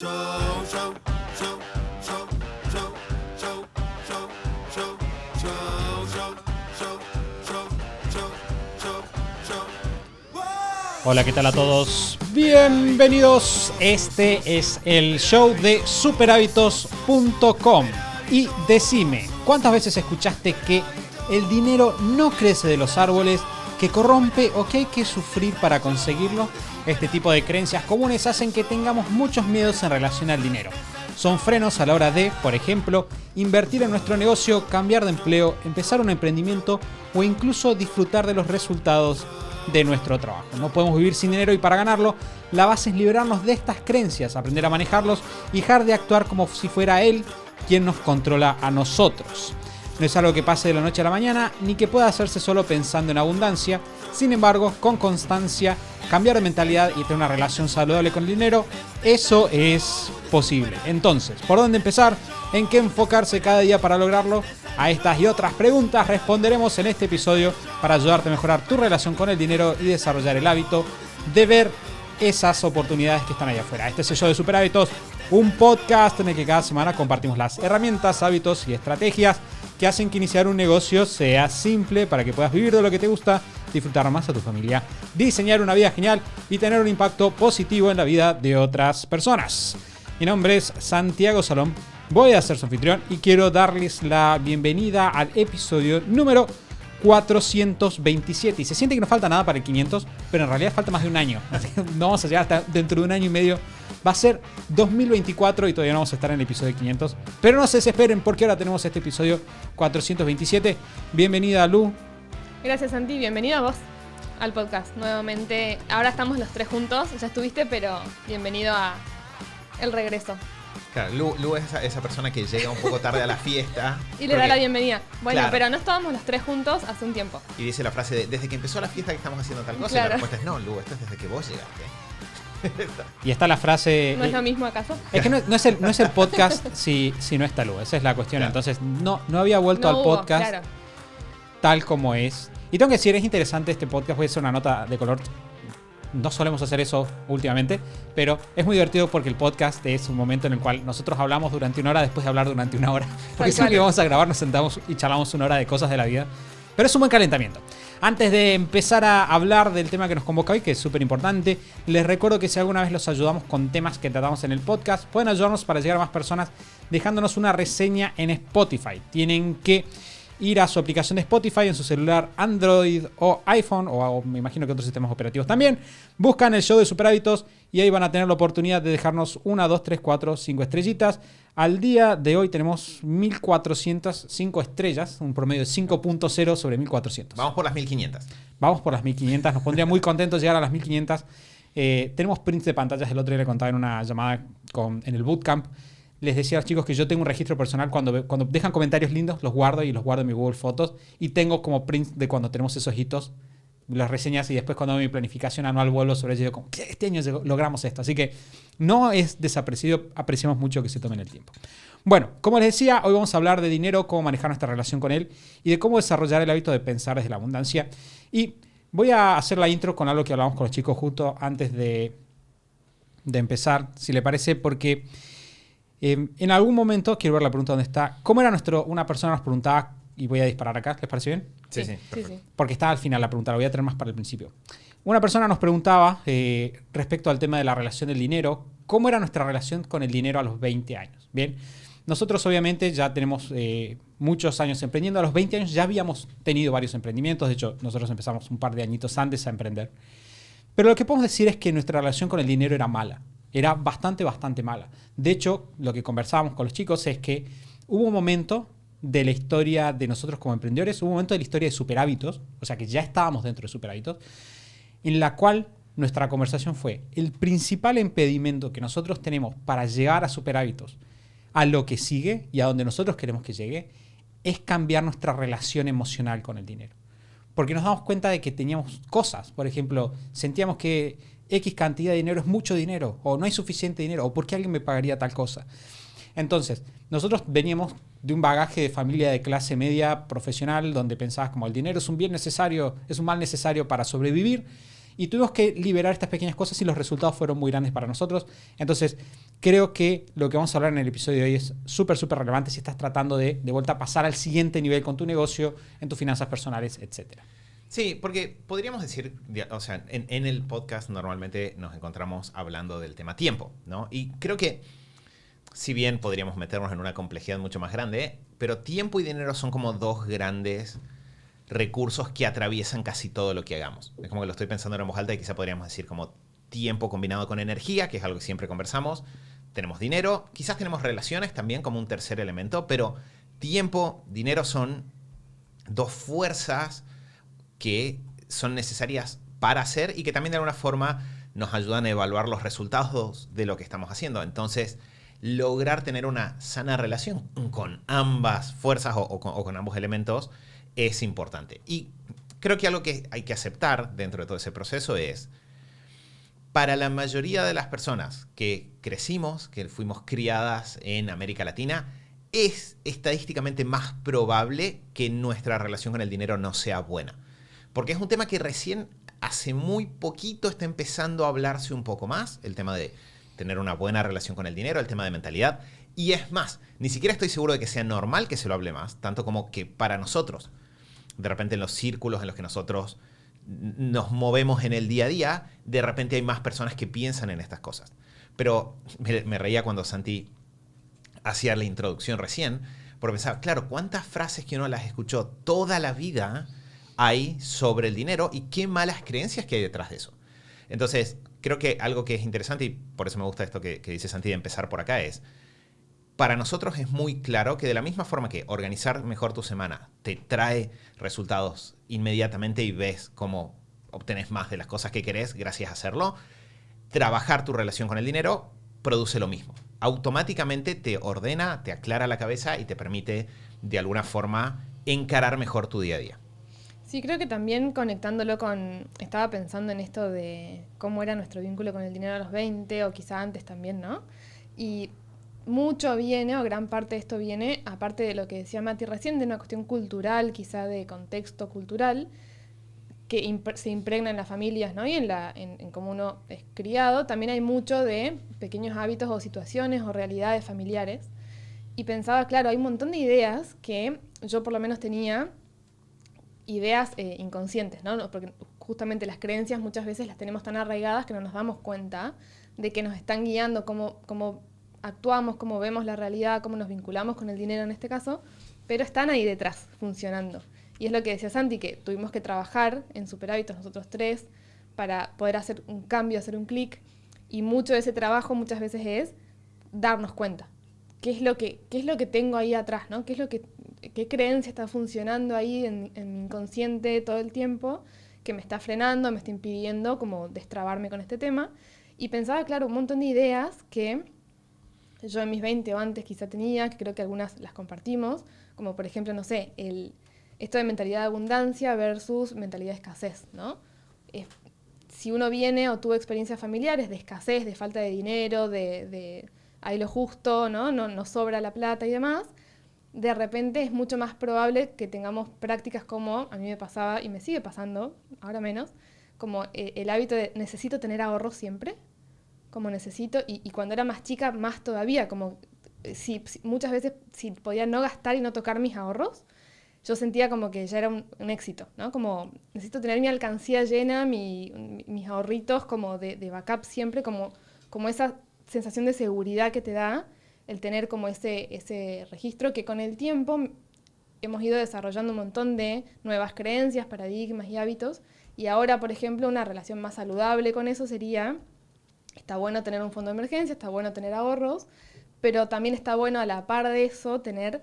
Hola, ¿qué tal a todos? Bienvenidos. Este es el show de superhábitos.com. Y decime, ¿cuántas veces escuchaste que el dinero no crece de los árboles, que corrompe o que hay que sufrir para conseguirlo? Este tipo de creencias comunes hacen que tengamos muchos miedos en relación al dinero. Son frenos a la hora de, por ejemplo, invertir en nuestro negocio, cambiar de empleo, empezar un emprendimiento o incluso disfrutar de los resultados de nuestro trabajo. No podemos vivir sin dinero y para ganarlo, la base es liberarnos de estas creencias, aprender a manejarlos y dejar de actuar como si fuera él quien nos controla a nosotros. No es algo que pase de la noche a la mañana, ni que pueda hacerse solo pensando en abundancia. Sin embargo, con constancia, cambiar de mentalidad y tener una relación saludable con el dinero, eso es posible. Entonces, ¿por dónde empezar? ¿En qué enfocarse cada día para lograrlo? A estas y otras preguntas responderemos en este episodio para ayudarte a mejorar tu relación con el dinero y desarrollar el hábito de ver esas oportunidades que están allá afuera. Este es el show de Super Hábitos, un podcast en el que cada semana compartimos las herramientas, hábitos y estrategias que hacen que iniciar un negocio sea simple para que puedas vivir de lo que te gusta, disfrutar más a tu familia, diseñar una vida genial y tener un impacto positivo en la vida de otras personas. Mi nombre es Santiago Salom, voy a ser su anfitrión y quiero darles la bienvenida al episodio número 427. Y se siente que no falta nada para el 500, pero en realidad falta más de un año. No vamos a llegar hasta dentro de un año y medio. Va a ser 2024 y todavía no vamos a estar en el episodio 500. Pero no se desesperen porque ahora tenemos este episodio 427. Bienvenida, Lu. Gracias, Santi. Bienvenido a vos al podcast nuevamente. Ahora estamos los tres juntos. Ya estuviste, pero bienvenido a el regreso. Claro, Lu es esa persona que llega un poco tarde a la fiesta. Y le da la bienvenida. Bueno, claro, pero no estábamos los tres juntos hace un tiempo. Y dice la frase de, desde que empezó la fiesta que estamos haciendo tal cosa. Claro. Y la respuesta es, no, Lu, esto es desde que vos llegaste. Y está la frase... ¿No es lo mismo acaso? Es que no es el podcast si no está Lu. Esa es la cuestión. Claro. Entonces no había vuelto No al hubo, podcast claro. tal como es. Y tengo que decir, es interesante este podcast. Voy a hacer una nota de color. No solemos hacer eso últimamente, pero es muy divertido porque el podcast es un momento en el cual nosotros hablamos durante una hora después de hablar durante una hora. Porque siempre que vamos a grabar nos sentamos y charlamos una hora de cosas de la vida. Pero es un buen calentamiento. Antes de empezar a hablar del tema que nos convoca hoy, que es súper importante, les recuerdo que si alguna vez los ayudamos con temas que tratamos en el podcast, pueden ayudarnos para llegar a más personas dejándonos una reseña en Spotify. Tienen que ir a su aplicación de Spotify en su celular Android o iPhone, o me imagino que otros sistemas operativos también. Buscan el show de Super Hábitos y ahí van a tener la oportunidad de dejarnos 1, 2, 3, 4, 5 estrellitas. Al día de hoy tenemos 1405 estrellas, un promedio de 5.0 sobre 1400. Vamos por las 1500. Vamos por las 1500, nos pondría muy contentos llegar a las 1500. Tenemos prints de pantallas, el otro día le contaba en una llamada en el bootcamp. Les decía a los chicos que yo tengo un registro personal, cuando dejan comentarios lindos, los guardo y los guardo en mi Google Fotos. Y tengo como prints de cuando tenemos esos hitos, las reseñas, y después cuando hago mi planificación anual vuelvo sobre ello, como que este año logramos esto. Así que no es desapreciado, apreciamos mucho que se tomen el tiempo. Bueno, como les decía, hoy vamos a hablar de dinero, cómo manejar nuestra relación con él y de cómo desarrollar el hábito de pensar desde la abundancia. Y voy a hacer la intro con algo que hablamos con los chicos justo antes de empezar, si le parece, porque... en algún momento, quiero ver la pregunta dónde está. ¿Cómo era una persona nos preguntaba, y voy a disparar acá, ¿les parece bien? Sí. Porque está al final la pregunta, la voy a tener más para el principio. Una persona nos preguntaba respecto al tema de la relación del dinero, ¿cómo era nuestra relación con el dinero a los 20 años? Bien, nosotros obviamente ya tenemos muchos años emprendiendo. A los 20 años ya habíamos tenido varios emprendimientos. De hecho, nosotros empezamos un par de añitos antes a emprender. Pero lo que podemos decir es que nuestra relación con el dinero era mala. Era bastante mala. De hecho, lo que conversábamos con los chicos es que hubo un momento de la historia de nosotros como emprendedores, hubo un momento de la historia de Super Hábitos, o sea que ya estábamos dentro de Super Hábitos, en la cual nuestra conversación fue: el principal impedimento que nosotros tenemos para llegar a Super Hábitos, a lo que sigue y a donde nosotros queremos que llegue, es cambiar nuestra relación emocional con el dinero. Porque nos damos cuenta de que teníamos cosas, por ejemplo, sentíamos que X cantidad de dinero es mucho dinero, o no hay suficiente dinero, o ¿por qué alguien me pagaría tal cosa? Entonces, nosotros veníamos de un bagaje de familia de clase media profesional, donde pensabas como el dinero es un bien necesario, es un mal necesario para sobrevivir, Y tuvimos que liberar estas pequeñas cosas y los resultados fueron muy grandes para nosotros. Entonces, creo que lo que vamos a hablar en el episodio de hoy es súper, súper relevante si estás tratando de vuelta pasar al siguiente nivel con tu negocio, en tus finanzas personales, etc. Sí, porque podríamos decir, o sea, en el podcast normalmente nos encontramos hablando del tema tiempo, ¿no? Y creo que, si bien podríamos meternos en una complejidad mucho más grande, pero tiempo y dinero son como dos grandes recursos que atraviesan casi todo lo que hagamos. Es como que lo estoy pensando en voz alta y quizá podríamos decir como tiempo combinado con energía, que es algo que siempre conversamos. Tenemos dinero, quizás tenemos relaciones también como un tercer elemento, pero tiempo, dinero son dos fuerzas que son necesarias para hacer y que también de alguna forma nos ayudan a evaluar los resultados de lo que estamos haciendo. Entonces, lograr tener una sana relación con ambas fuerzas o con ambos elementos es importante. Y creo que algo que hay que aceptar dentro de todo ese proceso es, para la mayoría de las personas que crecimos, que fuimos criadas en América Latina, es estadísticamente más probable que nuestra relación con el dinero no sea buena. Porque es un tema que recién hace muy poquito está empezando a hablarse un poco más, el tema de tener una buena relación con el dinero, el tema de mentalidad. Y es más, ni siquiera estoy seguro de que sea normal que se lo hable más, tanto como que para nosotros, de repente en los círculos en los que nosotros nos movemos en el día a día, de repente hay más personas que piensan en estas cosas. Pero me reía cuando Santi hacía la introducción recién, porque pensaba, claro, ¿cuántas frases que uno las escuchó toda la vida hay sobre el dinero y qué malas creencias que hay detrás de eso? Entonces, creo que algo que es interesante, y por eso me gusta esto que dice Santi de empezar por acá, es, para nosotros es muy claro que de la misma forma que organizar mejor tu semana te trae resultados inmediatamente y ves cómo obtenés más de las cosas que querés gracias a hacerlo, trabajar tu relación con el dinero produce lo mismo. Automáticamente te ordena, te aclara la cabeza y te permite de alguna forma encarar mejor tu día a día. Sí, creo que también conectándolo con... Estaba pensando en esto de cómo era nuestro vínculo con el dinero a los 20 o quizá antes también, ¿no? Y mucho viene, o gran parte de esto viene, aparte de lo que decía Mati recién, de una cuestión cultural, quizá de contexto cultural, que se impregna en las familias, ¿no? Y en cómo uno es criado. También hay mucho de pequeños hábitos o situaciones o realidades familiares. Y pensaba, claro, hay un montón de ideas que yo por lo menos tenía, ideas inconscientes, ¿no? Porque justamente las creencias muchas veces las tenemos tan arraigadas que no nos damos cuenta de que nos están guiando cómo actuamos, cómo vemos la realidad, cómo nos vinculamos con el dinero en este caso, pero están ahí detrás, funcionando. Y es lo que decía Santi, que tuvimos que trabajar en Superhábitos nosotros tres para poder hacer un cambio, hacer un clic, y mucho de ese trabajo muchas veces es darnos cuenta. ¿Qué es lo que tengo ahí atrás, ¿no? ¿Qué creencia está funcionando ahí en mi inconsciente todo el tiempo que me está frenando, me está impidiendo como destrabarme con este tema? Y pensaba, claro, un montón de ideas que yo en mis 20 o antes quizá tenía, que creo que algunas las compartimos, como por ejemplo, no sé, esto de mentalidad de abundancia versus mentalidad de escasez, ¿no? Si uno viene o tuvo experiencias familiares de escasez, de falta de dinero, de hay lo justo, ¿no? No sobra la plata y demás, de repente es mucho más probable que tengamos prácticas como, a mí me pasaba y me sigue pasando, ahora menos, como el hábito de necesito tener ahorros siempre, como necesito, y cuando era más chica más todavía, como si muchas veces si podía no gastar y no tocar mis ahorros, yo sentía como que ya era un éxito, ¿no? Como necesito tener mi alcancía llena, mis ahorritos como de backup siempre, como esa sensación de seguridad que te da el tener como ese registro, que con el tiempo hemos ido desarrollando un montón de nuevas creencias, paradigmas y hábitos, y ahora, por ejemplo, una relación más saludable con eso sería, está bueno tener un fondo de emergencia, está bueno tener ahorros, pero también está bueno a la par de eso tener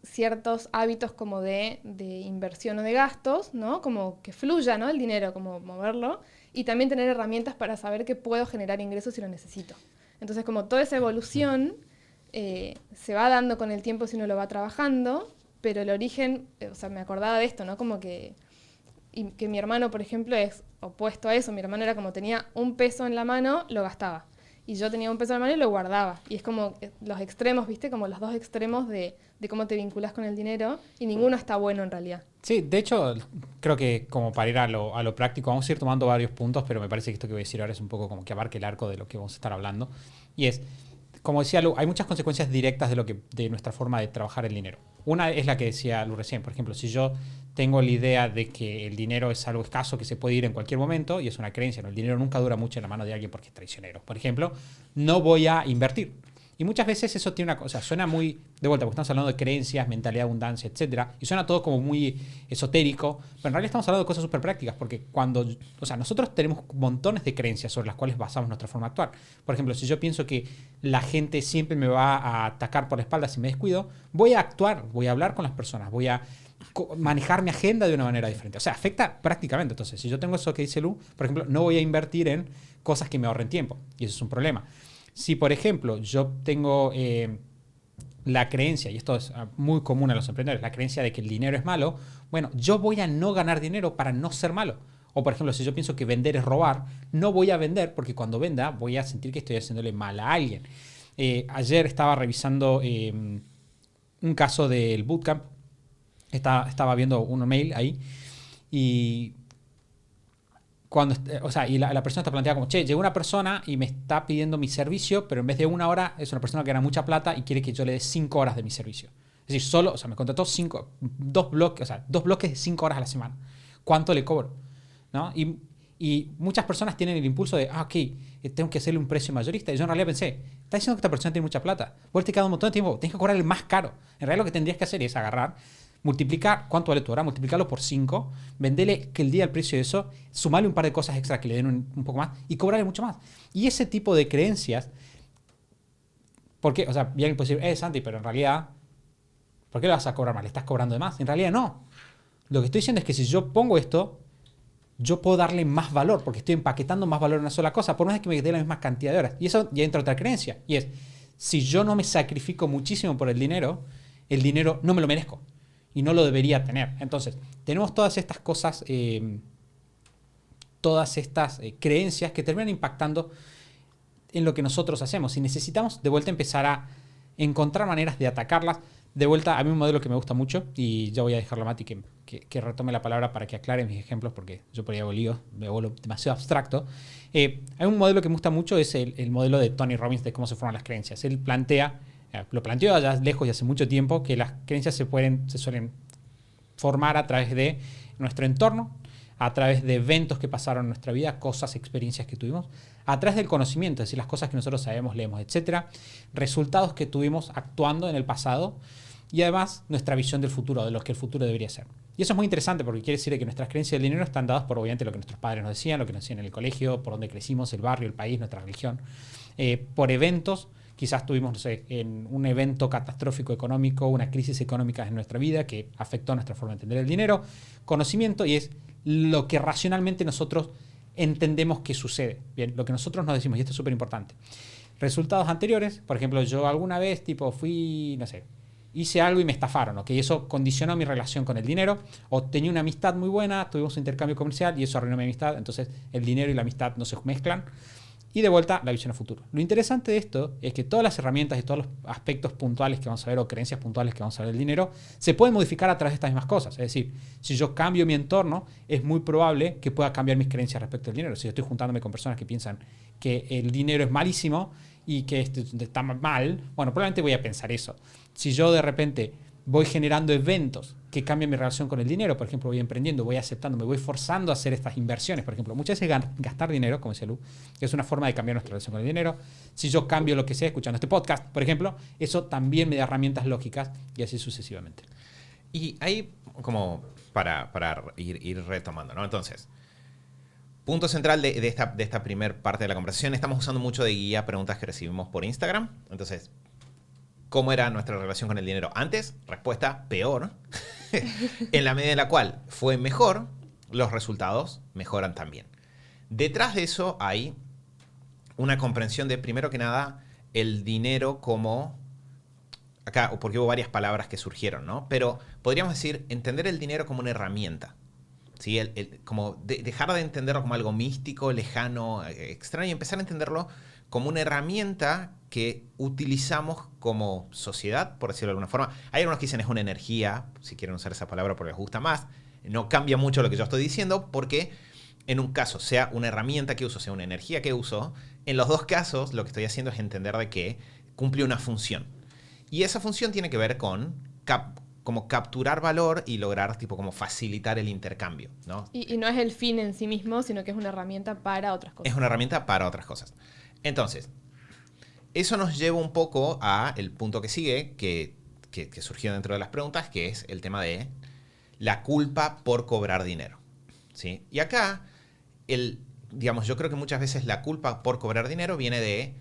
ciertos hábitos como de inversión o de gastos, ¿no? Como que fluya, ¿no? El dinero, como moverlo, y también tener herramientas para saber que puedo generar ingresos si lo necesito. Entonces, como toda esa evolución se va dando con el tiempo si uno lo va trabajando, pero el origen, o sea, me acordaba de esto, ¿no? Como que mi hermano, por ejemplo, es opuesto a eso. Mi hermano era como tenía un peso en la mano, lo gastaba. Y yo tenía un peso en la mano y lo guardaba. Y es como los extremos, ¿viste? Como los dos extremos de cómo te vinculas con el dinero. Y ninguno está bueno en realidad. Sí, de hecho, creo que como para ir a lo práctico, vamos a ir tomando varios puntos, pero me parece que esto que voy a decir ahora es un poco como que abarque el arco de lo que vamos a estar hablando. Y es, como decía Lu, hay muchas consecuencias directas de nuestra forma de trabajar el dinero. Una es la que decía Lu recién. Por ejemplo, si yo tengo la idea de que el dinero es algo escaso que se puede ir en cualquier momento, y es una creencia, ¿no? El dinero nunca dura mucho en la mano de alguien porque es traicionero. Por ejemplo, no voy a invertir. Y muchas veces eso tiene una cosa, suena muy, de vuelta, porque estamos hablando de creencias, mentalidad de abundancia, etcétera, y suena todo como muy esotérico, pero en realidad estamos hablando de cosas súper prácticas, porque nosotros tenemos montones de creencias sobre las cuales basamos nuestra forma de actuar. Por ejemplo, si yo pienso que la gente siempre me va a atacar por la espalda si me descuido, voy a actuar, voy a hablar con las personas, voy a manejar mi agenda de una manera diferente. O sea, afecta prácticamente. Entonces, si yo tengo eso que dice Lu, por ejemplo, no voy a invertir en cosas que me ahorren tiempo, y eso es un problema. Si, por ejemplo, yo tengo la creencia, y esto es muy común a los emprendedores, la creencia de que el dinero es malo, bueno, yo voy a no ganar dinero para no ser malo. O, por ejemplo, si yo pienso que vender es robar, no voy a vender porque cuando venda voy a sentir que estoy haciéndole mal a alguien. Ayer estaba revisando un caso del bootcamp, estaba viendo un mail ahí y... y la persona está planteada como, che, llegó una persona y me está pidiendo mi servicio, pero en vez de 1 hora es una persona que gana mucha plata y quiere que yo le dé 5 horas de mi servicio. Es decir, me contrató 2 bloques de 5 horas a la semana. ¿Cuánto le cobro? ¿No? Y muchas personas tienen el impulso de, ok, tengo que hacerle un precio mayorista. Y yo en realidad pensé, está diciendo que esta persona tiene mucha plata. Vos te queda un montón de tiempo, tienes que cobrar el más caro. En realidad lo que tendrías que hacer es agarrar, multiplicar, ¿cuánto vale tu hora? Multiplicarlo por 5, venderle que el día el precio de eso, sumarle un par de cosas extra que le den un poco más y cobrarle mucho más. Y ese tipo de creencias, porque, o sea, bien puede decir, Santi, pero en realidad, ¿por qué le vas a cobrar más? ¿Le estás cobrando de más? En realidad no. Lo que estoy diciendo es que si yo pongo esto, yo puedo darle más valor, porque estoy empaquetando más valor en una sola cosa, por más que me dé la misma cantidad de horas. Y eso ya entra otra creencia, y es, si yo no me sacrifico muchísimo por el dinero no me lo merezco. Y no lo debería tener. Entonces, tenemos todas estas cosas, todas estas creencias que terminan impactando en lo que nosotros hacemos. Y necesitamos de vuelta empezar a encontrar maneras de atacarlas. De vuelta, a mí un modelo que me gusta mucho, y ya voy a dejarlo a Mati que retome la palabra para que aclare mis ejemplos, porque yo por ahí hago lío, me vuelvo demasiado abstracto. Hay un modelo que me gusta mucho, es el modelo de Tony Robbins de cómo se forman las creencias. Él lo planteó allá lejos y hace mucho tiempo, que las creencias se suelen formar a través de nuestro entorno, a través de eventos que pasaron en nuestra vida, cosas, experiencias que tuvimos, a través del conocimiento, es decir, las cosas que nosotros sabemos, leemos, etcétera, resultados que tuvimos actuando en el pasado y además nuestra visión del futuro, de lo que el futuro debería ser. Y eso es muy interesante porque quiere decir que nuestras creencias del dinero están dadas por obviamente lo que nuestros padres nos decían, lo que nos decían en el colegio, por donde crecimos, el barrio, el país, nuestra religión, por eventos. Quizás tuvimos, no sé, en un evento catastrófico económico, una crisis económica en nuestra vida que afectó nuestra forma de entender el dinero. Conocimiento, y es lo que racionalmente nosotros entendemos que sucede. Bien, lo que nosotros nos decimos, y esto es súper importante. Resultados anteriores, por ejemplo, yo alguna vez hice algo y me estafaron, ¿ok? Eso condicionó mi relación con el dinero, o tenía una amistad muy buena, tuvimos un intercambio comercial y eso arruinó mi amistad, entonces el dinero y la amistad no se mezclan. Y de vuelta, la visión a futuro. Lo interesante de esto es que todas las herramientas y todos los aspectos puntuales que vamos a ver o creencias puntuales que vamos a ver del dinero se pueden modificar a través de estas mismas cosas. Es decir, si yo cambio mi entorno, es muy probable que pueda cambiar mis creencias respecto al dinero. Si yo estoy juntándome con personas que piensan que el dinero es malísimo y que está mal, bueno, probablemente voy a pensar eso. Si yo de repente voy generando eventos que cambian mi relación con el dinero, por ejemplo, voy emprendiendo, voy aceptando, me voy forzando a hacer estas inversiones, por ejemplo, muchas veces gastar dinero, como decía Lu, es una forma de cambiar nuestra relación con el dinero. Si yo cambio lo que sea escuchando este podcast, por ejemplo, eso también me da herramientas lógicas y así sucesivamente. Y ahí, como para ir retomando, ¿no? Entonces, punto central de esta primer parte de la conversación, estamos usando mucho de guía preguntas que recibimos por Instagram. Entonces, ¿cómo era nuestra relación con el dinero antes? Respuesta, peor. En la medida en la cual fue mejor, los resultados mejoran también. Detrás de eso hay una comprensión de, primero que nada, el dinero como... Acá, porque hubo varias palabras que surgieron, ¿no? Pero podríamos decir, entender el dinero como una herramienta. ¿Sí? Como dejar de entenderlo como algo místico, lejano, extraño, y empezar a entenderlo como una herramienta que utilizamos como sociedad, por decirlo de alguna forma. Hay algunos que dicen es una energía, si quieren usar esa palabra porque les gusta más. No cambia mucho lo que yo estoy diciendo porque en un caso sea una herramienta que uso, sea una energía que uso, en los dos casos lo que estoy haciendo es entender de que cumple una función. Y esa función tiene que ver con como capturar valor y lograr tipo como facilitar el intercambio, ¿no? Y no es el fin en sí mismo, sino que es una herramienta para otras cosas. Es una herramienta para otras cosas. Entonces, eso nos lleva un poco a el punto que sigue, que surgió dentro de las preguntas, que es el tema de la culpa por cobrar dinero, ¿sí? Y acá, digamos, yo creo que muchas veces la culpa por cobrar dinero viene de,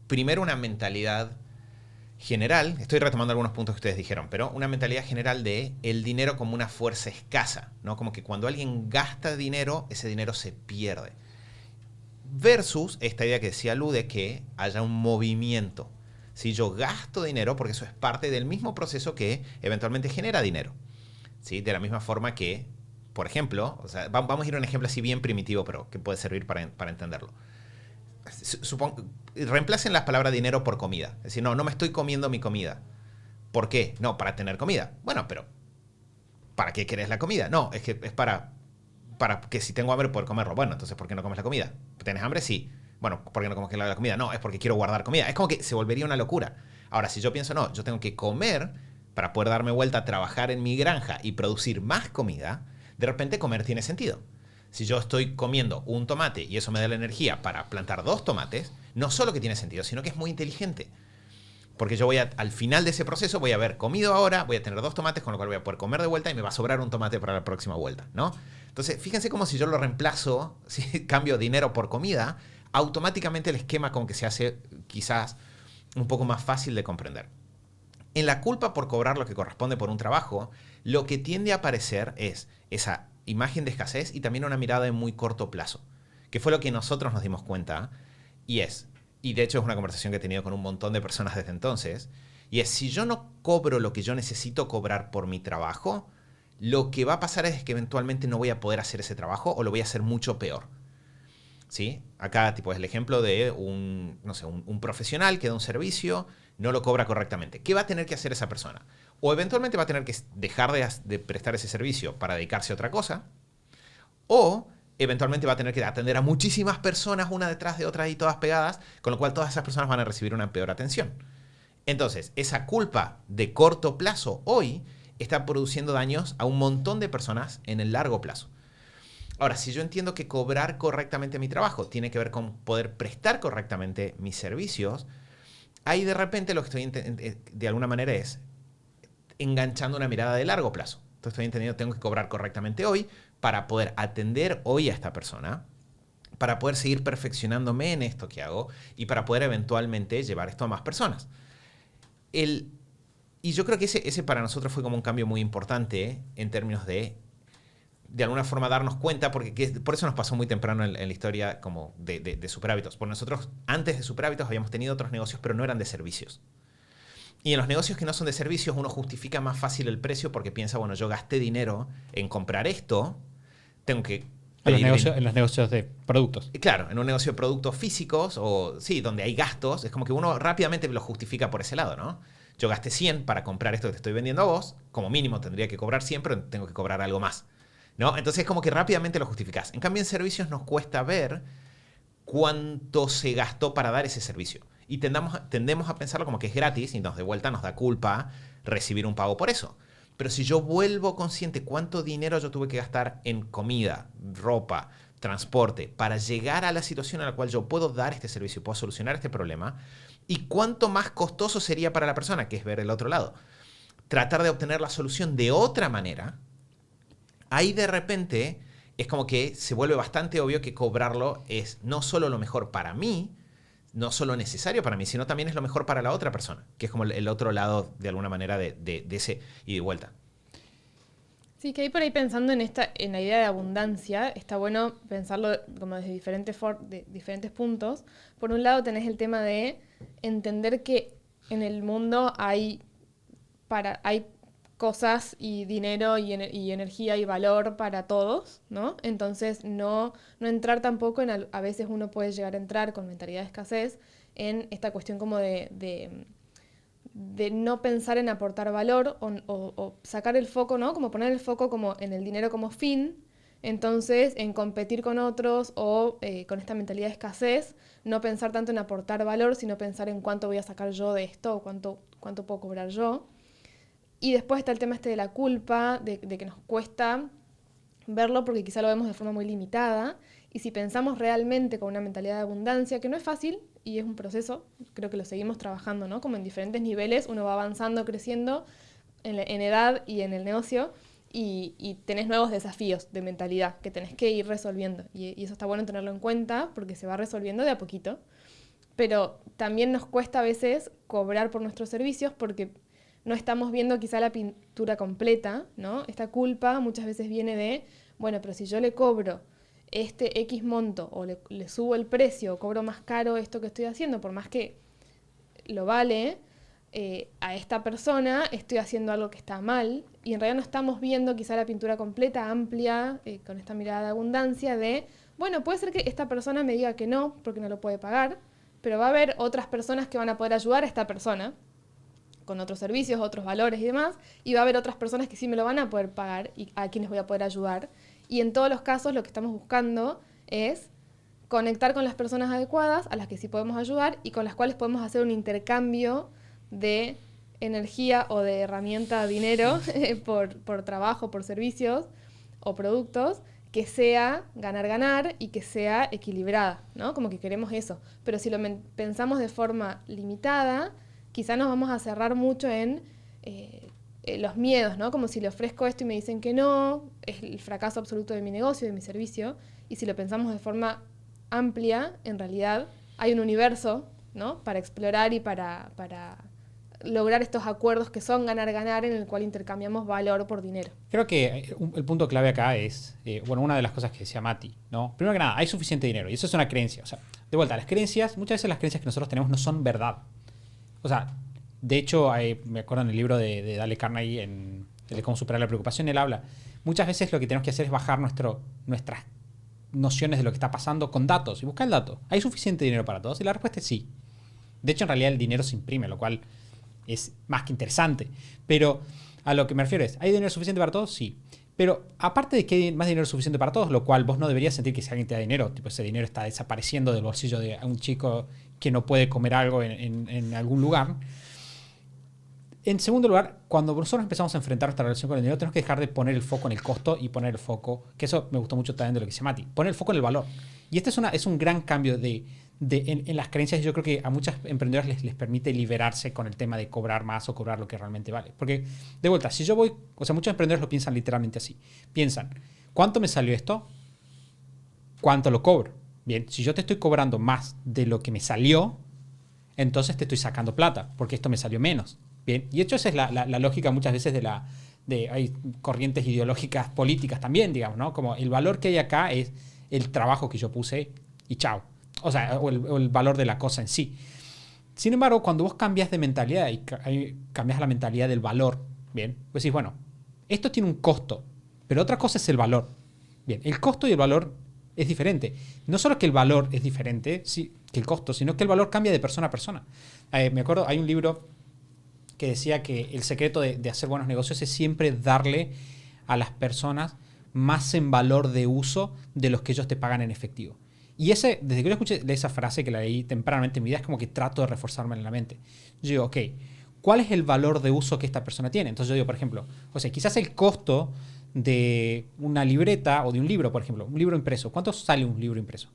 primero, una mentalidad general, estoy retomando algunos puntos que ustedes dijeron, pero una mentalidad general de el dinero como una fuerza escasa, ¿no? Como que cuando alguien gasta dinero, ese dinero se pierde. Versus esta idea que decía Lu de que haya un movimiento. Si yo gasto dinero, porque eso es parte del mismo proceso que eventualmente genera dinero, ¿sí? De la misma forma que, por ejemplo, o sea, vamos a ir a un ejemplo así bien primitivo, pero que puede servir para entenderlo. Reemplacen las palabras dinero por comida. Es decir, no me estoy comiendo mi comida. ¿Por qué? No, para tener comida. Bueno, pero ¿para qué querés la comida? No, es que es para que si tengo hambre poder comerlo. Bueno, entonces ¿por qué no comes la comida? ¿Tienes hambre? Sí. Bueno, ¿por qué no comes la comida? No, es porque quiero guardar comida. Es como que se volvería una locura. Ahora, si yo pienso, no, yo tengo que comer para poder darme vuelta a trabajar en mi granja y producir más comida, de repente comer tiene sentido. Si yo estoy comiendo un tomate y eso me da la energía para plantar 2 tomates, no solo que tiene sentido, sino que es muy inteligente. Porque yo al final de ese proceso voy a haber comido ahora, voy a tener 2 tomates, con lo cual voy a poder comer de vuelta y me va a sobrar un tomate para la próxima vuelta, ¿no? Entonces, fíjense como si yo lo reemplazo, si cambio dinero por comida, automáticamente el esquema como que se hace quizás un poco más fácil de comprender. En la culpa por cobrar lo que corresponde por un trabajo, lo que tiende a aparecer es esa imagen de escasez y también una mirada de muy corto plazo, que fue lo que nosotros nos dimos cuenta, y de hecho es una conversación que he tenido con un montón de personas desde entonces, y es, si yo no cobro lo que yo necesito cobrar por mi trabajo, lo que va a pasar es que eventualmente no voy a poder hacer ese trabajo o lo voy a hacer mucho peor. ¿Sí? Acá tipo, es el ejemplo de un profesional que da un servicio, no lo cobra correctamente. ¿Qué va a tener que hacer esa persona? O eventualmente va a tener que dejar de prestar ese servicio para dedicarse a otra cosa, o eventualmente va a tener que atender a muchísimas personas una detrás de otra y todas pegadas, con lo cual todas esas personas van a recibir una peor atención. Entonces, esa culpa de corto plazo hoy está produciendo daños a un montón de personas en el largo plazo. Ahora, si yo entiendo que cobrar correctamente mi trabajo tiene que ver con poder prestar correctamente mis servicios, ahí de repente lo que estoy de alguna manera es enganchando una mirada de largo plazo. Entonces estoy entendiendo, tengo que cobrar correctamente hoy para poder atender hoy a esta persona, para poder seguir perfeccionándome en esto que hago y para poder eventualmente llevar esto a más personas. Y yo creo que ese para nosotros fue como un cambio muy importante en términos de alguna forma darnos cuenta, porque por eso nos pasó muy temprano en la historia como de Superhábitos. Porque nosotros antes de Superhábitos habíamos tenido otros negocios, pero no eran de servicios. Y en los negocios que no son de servicios uno justifica más fácil el precio porque piensa, bueno, yo gasté dinero en comprar esto, tengo que... En los negocios de productos. Claro, en un negocio de productos físicos o sí, donde hay gastos, es como que uno rápidamente lo justifica por ese lado, ¿no? Yo gasté 100 para comprar esto que te estoy vendiendo a vos, como mínimo tendría que cobrar 100, pero tengo que cobrar algo más, ¿no? Entonces es como que rápidamente lo justificás. En cambio en servicios nos cuesta ver cuánto se gastó para dar ese servicio. Y tendemos a pensarlo como que es gratis y de vuelta nos da culpa recibir un pago por eso. Pero si yo vuelvo consciente cuánto dinero yo tuve que gastar en comida, ropa, transporte, para llegar a la situación en la cual yo puedo dar este servicio, puedo solucionar este problema, y cuánto más costoso sería para la persona, que es ver el otro lado, tratar de obtener la solución de otra manera, ahí de repente es como que se vuelve bastante obvio que cobrarlo es no solo lo mejor para mí, no solo necesario para mí, sino también es lo mejor para la otra persona, que es como el otro lado, de alguna manera, de ese y de vuelta. Sí, que ahí por ahí pensando en la idea de abundancia, está bueno pensarlo como desde diferentes puntos. Por un lado tenés el tema de entender que en el mundo hay cosas y dinero y energía y valor para todos, ¿no? Entonces no entrar tampoco a veces uno puede llegar a entrar con mentalidad de escasez en esta cuestión como de no pensar en aportar valor o sacar el foco, ¿no? Como poner el foco como en el dinero como fin, entonces en competir con otros o con esta mentalidad de escasez, no pensar tanto en aportar valor, sino pensar en cuánto voy a sacar yo de esto o cuánto puedo cobrar yo. Y después está el tema de la culpa, de que nos cuesta verlo porque quizá lo vemos de forma muy limitada. Y si pensamos realmente con una mentalidad de abundancia, que no es fácil y es un proceso, creo que lo seguimos trabajando, ¿no? Como en diferentes niveles, uno va avanzando, creciendo en edad y en el negocio y tenés nuevos desafíos de mentalidad que tenés que ir resolviendo. Y eso está bueno tenerlo en cuenta porque se va resolviendo de a poquito. Pero también nos cuesta a veces cobrar por nuestros servicios porque no estamos viendo quizá la pintura completa, ¿no? Esta culpa muchas veces viene de, bueno, pero si yo le cobro este X monto o le subo el precio o cobro más caro esto que estoy haciendo, por más que lo vale, a esta persona estoy haciendo algo que está mal y en realidad no estamos viendo quizá la pintura completa, amplia, con esta mirada de abundancia de, bueno, puede ser que esta persona me diga que no porque no lo puede pagar, pero va a haber otras personas que van a poder ayudar a esta persona con otros servicios, otros valores y demás, y va a haber otras personas que sí me lo van a poder pagar y a quienes voy a poder ayudar. Y en todos los casos lo que estamos buscando es conectar con las personas adecuadas, a las que sí podemos ayudar y con las cuales podemos hacer un intercambio de energía o de herramienta, dinero, por trabajo, por servicios o productos, que sea ganar-ganar y que sea equilibrada, ¿no? Como que queremos eso. Pero si lo pensamos de forma limitada, quizá nos vamos a cerrar mucho en los miedos, ¿no? Como si le ofrezco esto y me dicen que no, es el fracaso absoluto de mi negocio, de mi servicio. Y si lo pensamos de forma amplia, en realidad hay un universo, ¿no? Para explorar y para lograr estos acuerdos que son ganar-ganar en el cual intercambiamos valor por dinero. Creo que el punto clave acá es, una de las cosas que decía Mati, ¿no? Primero que nada, hay suficiente dinero y eso es una creencia. O sea, de vuelta, las creencias, muchas veces las creencias que nosotros tenemos no son verdad. O sea, de hecho, me acuerdo en el libro de Dale Carnegie, en el de cómo superar la preocupación, él habla, muchas veces lo que tenemos que hacer es bajar nuestras nociones de lo que está pasando con datos y buscar el dato. ¿Hay suficiente dinero para todos? Y la respuesta es sí. De hecho, en realidad el dinero se imprime, lo cual es más que interesante. Pero a lo que me refiero es, ¿hay dinero suficiente para todos? Sí. Pero aparte de que hay más dinero suficiente para todos, lo cual vos no deberías sentir que si alguien te da dinero, tipo ese dinero está desapareciendo del bolsillo de un chico que no puede comer algo en algún lugar. En segundo lugar, cuando nosotros empezamos a enfrentar nuestra relación con el dinero, tenemos que dejar de poner el foco en el costo y poner el foco, que eso me gustó mucho también de lo que dice Mati, poner el foco en el valor. Y este es un gran cambio en las creencias. Yo creo que a muchos emprendedores les permite liberarse con el tema de cobrar más o cobrar lo que realmente vale. Porque, de vuelta, si yo voy, o sea, muchos emprendedores lo piensan literalmente así. Piensan, ¿cuánto me salió esto? ¿Cuánto lo cobro? Bien, si yo te estoy cobrando más de lo que me salió, entonces te estoy sacando plata, porque esto me salió menos. Bien, y de hecho esa es la lógica muchas veces hay corrientes ideológicas políticas también, digamos, ¿no? Como el valor que hay acá es el trabajo que yo puse y chao. O sea, o el valor de la cosa en sí. Sin embargo, cuando vos cambias de mentalidad y cambias la mentalidad del valor, bien, pues decís, bueno, esto tiene un costo, pero otra cosa es el valor. Bien, el costo y el valor es diferente. No solo que el valor es diferente que el costo, sino que el valor cambia de persona a persona. Me acuerdo, hay un libro que decía que el secreto de hacer buenos negocios es siempre darle a las personas más en valor de uso de los que ellos te pagan en efectivo. Y desde que yo escuché esa frase que la leí tempranamente en mi vida, es como que trato de reforzarme en la mente. Yo digo, ok, ¿cuál es el valor de uso que esta persona tiene? Entonces yo digo, por ejemplo, o sea, quizás el costo de una libreta o de un libro, por ejemplo, un libro impreso. ¿Cuánto sale un libro impreso?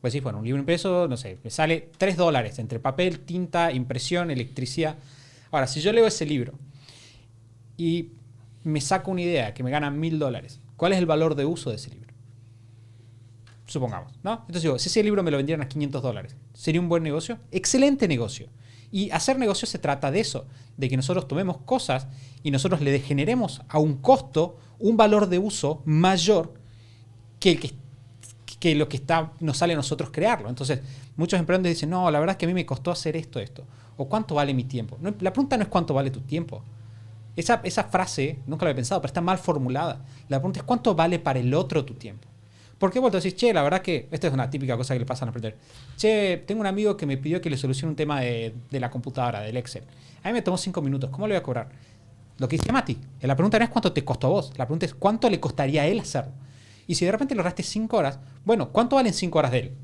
Pues sí, bueno, un libro impreso, no sé, me sale $3 entre papel, tinta, impresión, electricidad. Ahora, si yo leo ese libro y me saco una idea que me gana $1,000, ¿cuál es el valor de uso de ese libro? Supongamos, ¿no? Entonces digo, si ese libro me lo vendieran a $500, ¿sería un buen negocio? Excelente negocio. Y hacer negocio se trata de eso, de que nosotros tomemos cosas y nosotros le generemos a un costo un valor de uso mayor que lo que nos sale a nosotros crearlo. Entonces, muchos emprendedores dicen, no, la verdad es que a mí me costó hacer esto. ¿O cuánto vale mi tiempo? No, la pregunta no es cuánto vale tu tiempo. Esa frase, nunca lo había pensado, pero está mal formulada. La pregunta es, ¿cuánto vale para el otro tu tiempo? ¿Por qué vos te decís, che, la verdad que esta es una típica cosa que le pasa a los emprendedores? Che, tengo un amigo que me pidió que le solucione un tema de la computadora, del Excel. A mí me tomó 5 minutos, ¿cómo le voy a cobrar? Lo que dice Mati, la pregunta no es cuánto te costó a vos, la pregunta es cuánto le costaría a él hacerlo. Y si de repente lo ahorraste 5 horas, bueno, ¿cuánto valen 5 horas de él?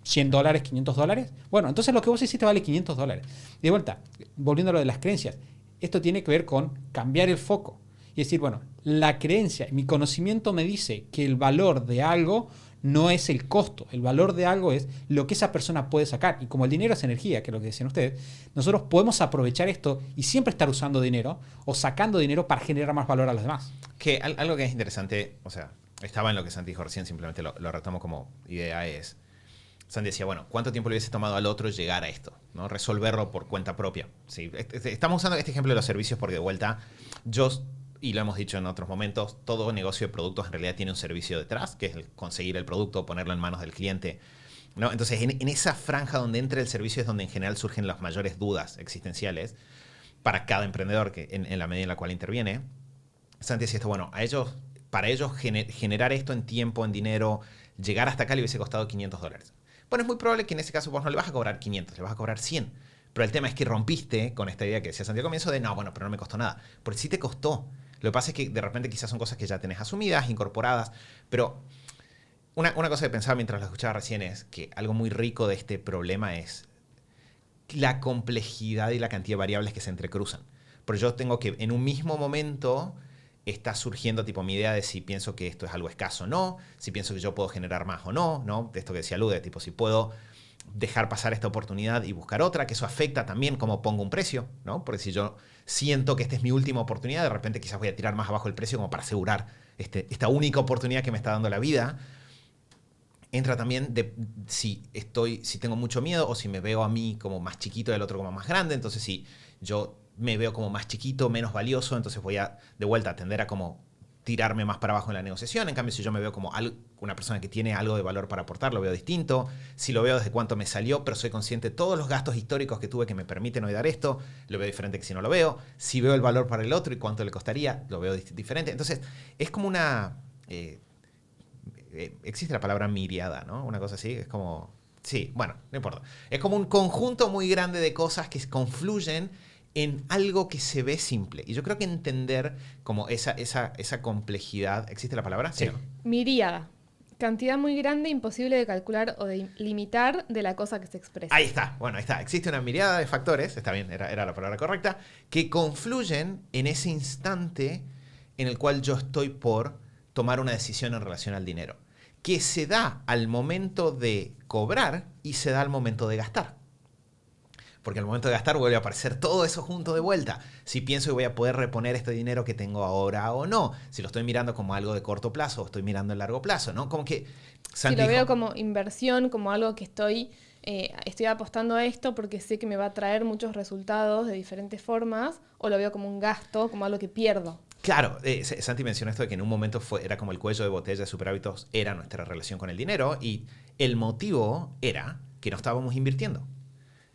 ¿$100, $500? Bueno, entonces lo que vos hiciste vale $500. De vuelta, volviendo a lo de las creencias, esto tiene que ver con cambiar el foco. Y decir, bueno, la creencia, mi conocimiento me dice que el valor de algo no es el costo. El valor de algo es lo que esa persona puede sacar. Y como el dinero es energía, que es lo que decían ustedes, nosotros podemos aprovechar esto y siempre estar usando dinero o sacando dinero para generar más valor a los demás. Que algo que es interesante, o sea, estaba en lo que Santi dijo recién, simplemente lo retomo como idea, es... Santi decía, bueno, ¿cuánto tiempo le hubiese tomado al otro llegar a esto? ¿No? Resolverlo por cuenta propia. Sí, estamos usando este ejemplo de los servicios porque de vuelta, y lo hemos dicho en otros momentos, todo negocio de productos en realidad tiene un servicio detrás, que es el conseguir el producto, ponerlo en manos del cliente, ¿no? Entonces, en esa franja donde entra el servicio es donde en general surgen las mayores dudas existenciales para cada emprendedor que en la medida en la cual interviene. Santi decía esto, bueno, para ellos generar esto en tiempo, en dinero, llegar hasta acá le hubiese costado $500. Bueno, es muy probable que en ese caso vos no le vas a cobrar 500, le vas a cobrar 100. Pero el tema es que rompiste con esta idea que decía Santi al comienzo de, no, bueno, pero no me costó nada. Porque sí te costó. Lo que pasa es que de repente quizás son cosas que ya tenés asumidas, incorporadas. Pero una cosa que pensaba mientras lo escuchaba recién es que algo muy rico de este problema es la complejidad y la cantidad de variables que se entrecruzan. Pero yo tengo que, en un mismo momento, está surgiendo tipo mi idea de si pienso que esto es algo escaso o no, si pienso que yo puedo generar más o no, ¿no? De esto que decía Lude, tipo si puedo dejar pasar esta oportunidad y buscar otra, que eso afecta también cómo pongo un precio, ¿no? Porque si yo siento que esta es mi última oportunidad, de repente quizás voy a tirar más abajo el precio como para asegurar esta única oportunidad que me está dando la vida. Entra también de si tengo mucho miedo o si me veo a mí como más chiquito y el otro como más grande. Entonces, si yo me veo como más chiquito, menos valioso, entonces voy a, de vuelta, a tender a como tirarme más para abajo en la negociación. En cambio, si yo me veo como una persona que tiene algo de valor para aportar, lo veo distinto. Si lo veo desde cuánto me salió, pero soy consciente de todos los gastos históricos que tuve que me permiten hoy dar esto, lo veo diferente que si no lo veo. Si veo el valor para el otro y cuánto le costaría, lo veo diferente. Entonces, es como una... existe la palabra miriada, ¿no? Una cosa así, es como... Sí, bueno, no importa. Es como un conjunto muy grande de cosas que confluyen en algo que se ve simple. Y yo creo que entender como esa complejidad... ¿Existe la palabra? Sí. Miríada. Cantidad muy grande, imposible de calcular o de limitar de la cosa que se expresa. Ahí está. Bueno, ahí está. Existe una miríada de factores, está bien, era la palabra correcta, que confluyen en ese instante en el cual yo estoy por tomar una decisión en relación al dinero, que se da al momento de cobrar y se da al momento de gastar. Porque al momento de gastar vuelve a aparecer todo eso junto de vuelta. Si pienso que voy a poder reponer este dinero que tengo ahora o no. Si lo estoy mirando como algo de corto plazo o estoy mirando en largo plazo, ¿no? Como que... Si lo veo como inversión, como algo que estoy apostando a esto porque sé que me va a traer muchos resultados de diferentes formas, o lo veo como un gasto, como algo que pierdo. Claro, Santi mencionó esto de que en un momento era como el cuello de botella de Superhábitos, era nuestra relación con el dinero, y el motivo era que no estábamos invirtiendo.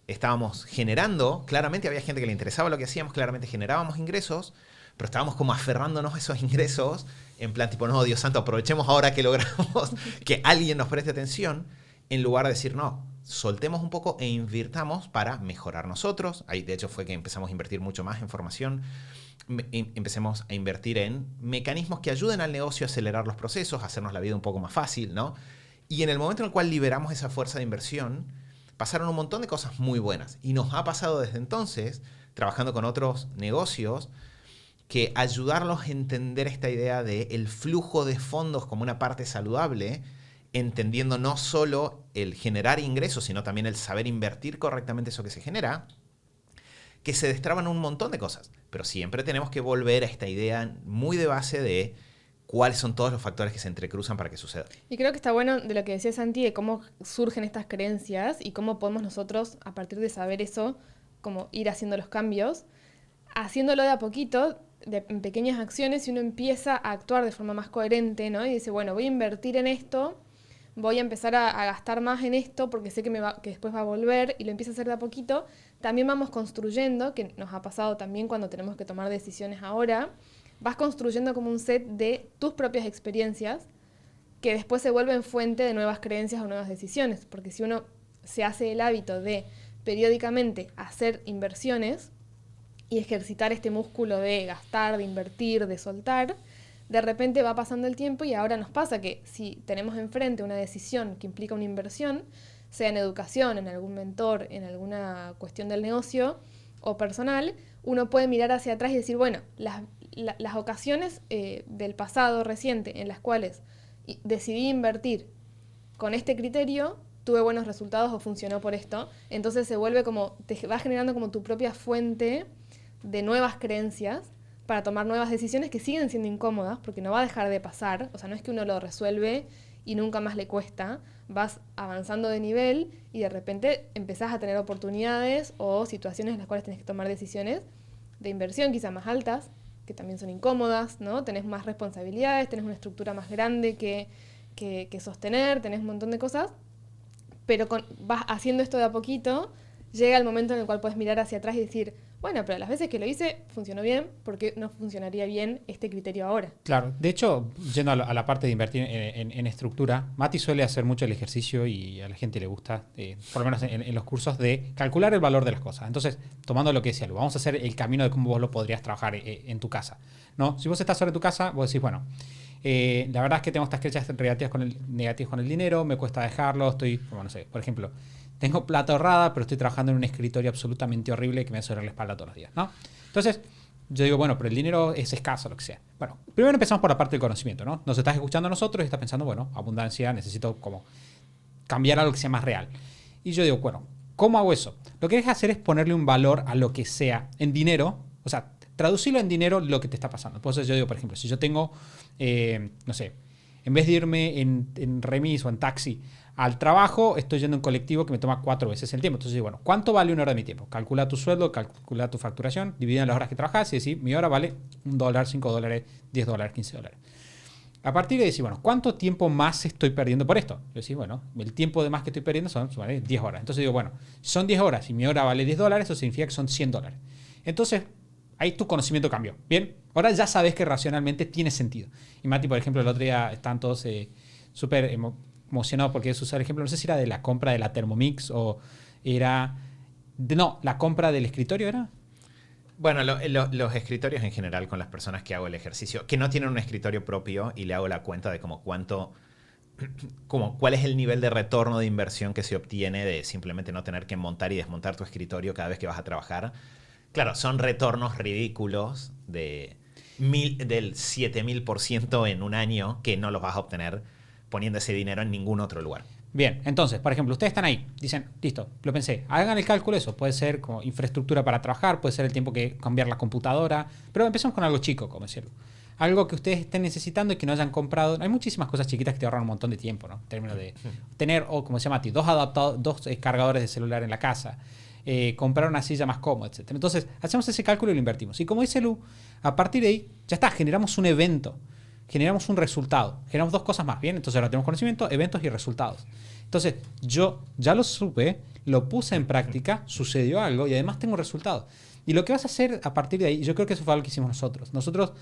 Estábamos generando, claramente había gente que le interesaba lo que hacíamos, claramente generábamos ingresos, pero estábamos como aferrándonos a esos ingresos en plan tipo, no, Dios santo, aprovechemos ahora que logramos que alguien nos preste atención, en lugar de decir, no, soltemos un poco e invirtamos para mejorar nosotros. Ahí de hecho fue que empezamos a invertir mucho más en formación. Empecemos a invertir en mecanismos que ayuden al negocio a acelerar los procesos, a hacernos la vida un poco más fácil, ¿no? Y en el momento en el cual liberamos esa fuerza de inversión, pasaron un montón de cosas muy buenas. Y nos ha pasado desde entonces, trabajando con otros negocios, que ayudarlos a entender esta idea del flujo de fondos como una parte saludable, entendiendo no solo el generar ingresos, sino también el saber invertir correctamente eso que se genera, que se destraban un montón de cosas. Pero siempre tenemos que volver a esta idea muy de base de cuáles son todos los factores que se entrecruzan para que suceda. Y creo que está bueno de lo que decía Santi, de cómo surgen estas creencias y cómo podemos nosotros, a partir de saber eso, como ir haciendo los cambios, haciéndolo de a poquito, en pequeñas acciones, y uno empieza a actuar de forma más coherente, ¿no? Y dice, bueno, voy a invertir en esto voy a empezar a gastar más en esto porque sé que después va a volver, y lo empiezo a hacer de a poquito, también vamos construyendo, que nos ha pasado también cuando tenemos que tomar decisiones ahora, vas construyendo como un set de tus propias experiencias que después se vuelven fuente de nuevas creencias o nuevas decisiones, porque si uno se hace el hábito de periódicamente hacer inversiones y ejercitar este músculo de gastar, de invertir, de soltar, de repente va pasando el tiempo y ahora nos pasa que si tenemos enfrente una decisión que implica una inversión, sea en educación, en algún mentor, en alguna cuestión del negocio o personal, uno puede mirar hacia atrás y decir, bueno, las ocasiones del pasado reciente en las cuales decidí invertir con este criterio, tuve buenos resultados o funcionó por esto. Entonces se vuelve como, te va generando como tu propia fuente de nuevas creencias para tomar nuevas decisiones que siguen siendo incómodas, porque no va a dejar de pasar. O sea, no es que uno lo resuelve y nunca más le cuesta. Vas avanzando de nivel y de repente empezás a tener oportunidades o situaciones en las cuales tenés que tomar decisiones de inversión quizá más altas, que también son incómodas, ¿no? Tenés más responsabilidades, tenés una estructura más grande que sostener, tenés un montón de cosas, pero vas haciendo esto de a poquito, llega el momento en el cual puedes mirar hacia atrás y decir, bueno, pero las veces que lo hice funcionó bien, ¿por qué no funcionaría bien este criterio ahora? Claro, de hecho, yendo a la parte de invertir en estructura, Mati suele hacer mucho el ejercicio y a la gente le gusta, por lo menos en los cursos, de calcular el valor de las cosas. Entonces, tomando lo que decía, vamos a hacer el camino de cómo vos lo podrías trabajar en tu casa, ¿no? Si vos estás sobre tu casa, vos decís, bueno, la verdad es que tengo estas creencias negativas con el dinero, me cuesta dejarlo, estoy, bueno, no sé, por ejemplo, tengo plata ahorrada, pero estoy trabajando en un escritorio absolutamente horrible que me hace doler la espalda todos los días, ¿no? Entonces, yo digo, bueno, pero el dinero es escaso, lo que sea. Bueno, primero empezamos por la parte del conocimiento, ¿no? Nos estás escuchando a nosotros y estás pensando, bueno, abundancia, necesito como cambiar algo que sea más real. Y yo digo, bueno, ¿cómo hago eso? Lo que dejas hacer es ponerle un valor a lo que sea en dinero, o sea, traducirlo en dinero lo que te está pasando. Por eso yo digo, por ejemplo, si yo tengo, no sé, en vez de irme en remis o en taxi al trabajo, estoy yendo en colectivo que me toma 4 veces el tiempo. Entonces digo, bueno, ¿cuánto vale una hora de mi tiempo? Calcula tu sueldo, calcula tu facturación, divide en las horas que trabajas y decir, mi hora vale $1, $5, $10, $15. A partir de decir, bueno, ¿cuánto tiempo más estoy perdiendo por esto? Yo decir, bueno, el tiempo de más que estoy perdiendo son 10 horas. Entonces digo, bueno, son 10 horas y mi hora vale $10, eso significa que son $100. Entonces, ahí tu conocimiento cambió. Bien, ahora ya sabes que racionalmente tiene sentido. Y Mati, por ejemplo, el otro día están todos súper emocionados porque es usar ejemplo, no sé si era de la compra de la Thermomix o era... la compra del escritorio era... Bueno, los escritorios en general con las personas que hago el ejercicio, que no tienen un escritorio propio y le hago la cuenta de como cuál es el nivel de retorno de inversión que se obtiene de simplemente no tener que montar y desmontar tu escritorio cada vez que vas a trabajar. Claro, son retornos ridículos del 7000% en un año que no los vas a obtener poniendo ese dinero en ningún otro lugar. Bien, entonces, por ejemplo, ustedes están ahí, dicen, listo, lo pensé, hagan el cálculo eso, puede ser como infraestructura para trabajar, puede ser el tiempo que cambiar la computadora, pero empezamos con algo chico, como decirlo. Algo que ustedes estén necesitando y que no hayan comprado. Hay muchísimas cosas chiquitas que te ahorran un montón de tiempo, ¿no? En términos de tener, o como se llama a ti, dos cargadores de celular en la casa, comprar una silla más cómoda, etc. Entonces, hacemos ese cálculo y lo invertimos. Y como dice Lu, a partir de ahí, ya está, generamos un evento. Generamos un resultado. Generamos 2 cosas más, ¿bien? Entonces ahora tenemos conocimiento, eventos y resultados. Entonces, yo ya lo supe, lo puse en práctica, sucedió algo y además tengo resultados. Y lo que vas a hacer a partir de ahí, yo creo que eso fue algo que hicimos nosotros. Nosotros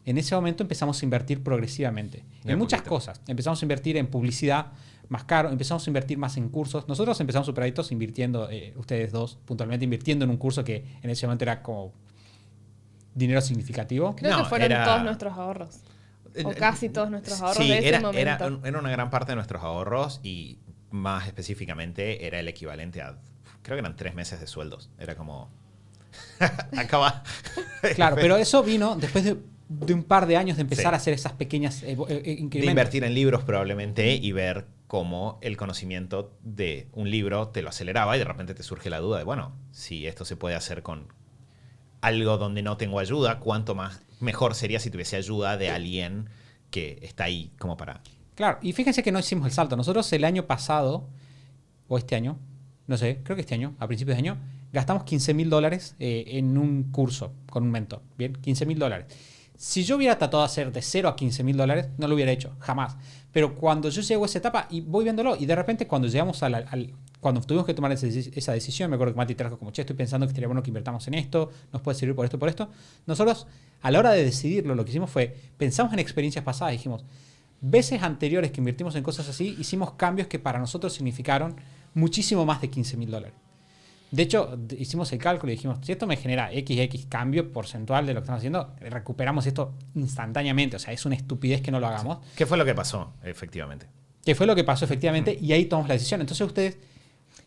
en ese momento empezamos a invertir progresivamente. En muchas cosas. Empezamos a invertir en publicidad más caro, empezamos a invertir más en cursos. Nosotros empezamos Superadictos invirtiendo, ustedes dos puntualmente, invirtiendo en un curso que en ese momento era como dinero significativo. Creo que fueron todos nuestros ahorros. O casi todos nuestros ahorros de ese momento. Era una gran parte de nuestros ahorros y más específicamente era el equivalente a, creo que eran 3 meses de sueldos. Era como... Acaba. Claro, pero eso vino después de un par de años de empezar a hacer esas pequeñas incrementos. De invertir en libros probablemente y ver cómo el conocimiento de un libro te lo aceleraba y de repente te surge la duda de, bueno, si esto se puede hacer con algo donde no tengo ayuda, cuánto más mejor sería si tuviese ayuda de alguien que está ahí como para... Claro, y fíjense que no hicimos el salto. Nosotros el año pasado, o este año, no sé, creo que este año, a principios de año, gastamos $15,000 en un curso con un mentor. Bien, $15,000. Si yo hubiera tratado de hacer de 0 a $15,000, no lo hubiera hecho, jamás. Pero cuando yo llego a esa etapa y voy viéndolo, y de repente cuando llegamos cuando tuvimos que tomar esa decisión, me acuerdo que Mati trajo como, che, estoy pensando que estaría bueno que invertamos en esto, nos puede servir por esto, por esto. Nosotros, a la hora de decidirlo, lo que hicimos fue, pensamos en experiencias pasadas, dijimos, veces anteriores que invertimos en cosas así, hicimos cambios que para nosotros significaron muchísimo más de $15,000. De hecho, hicimos el cálculo y dijimos, si esto me genera XX cambio porcentual de lo que estamos haciendo, recuperamos esto instantáneamente. O sea, es una estupidez que no lo hagamos. ¿Qué fue lo que pasó, efectivamente? Que fue lo que pasó, efectivamente, y ahí tomamos la decisión. Entonces ustedes...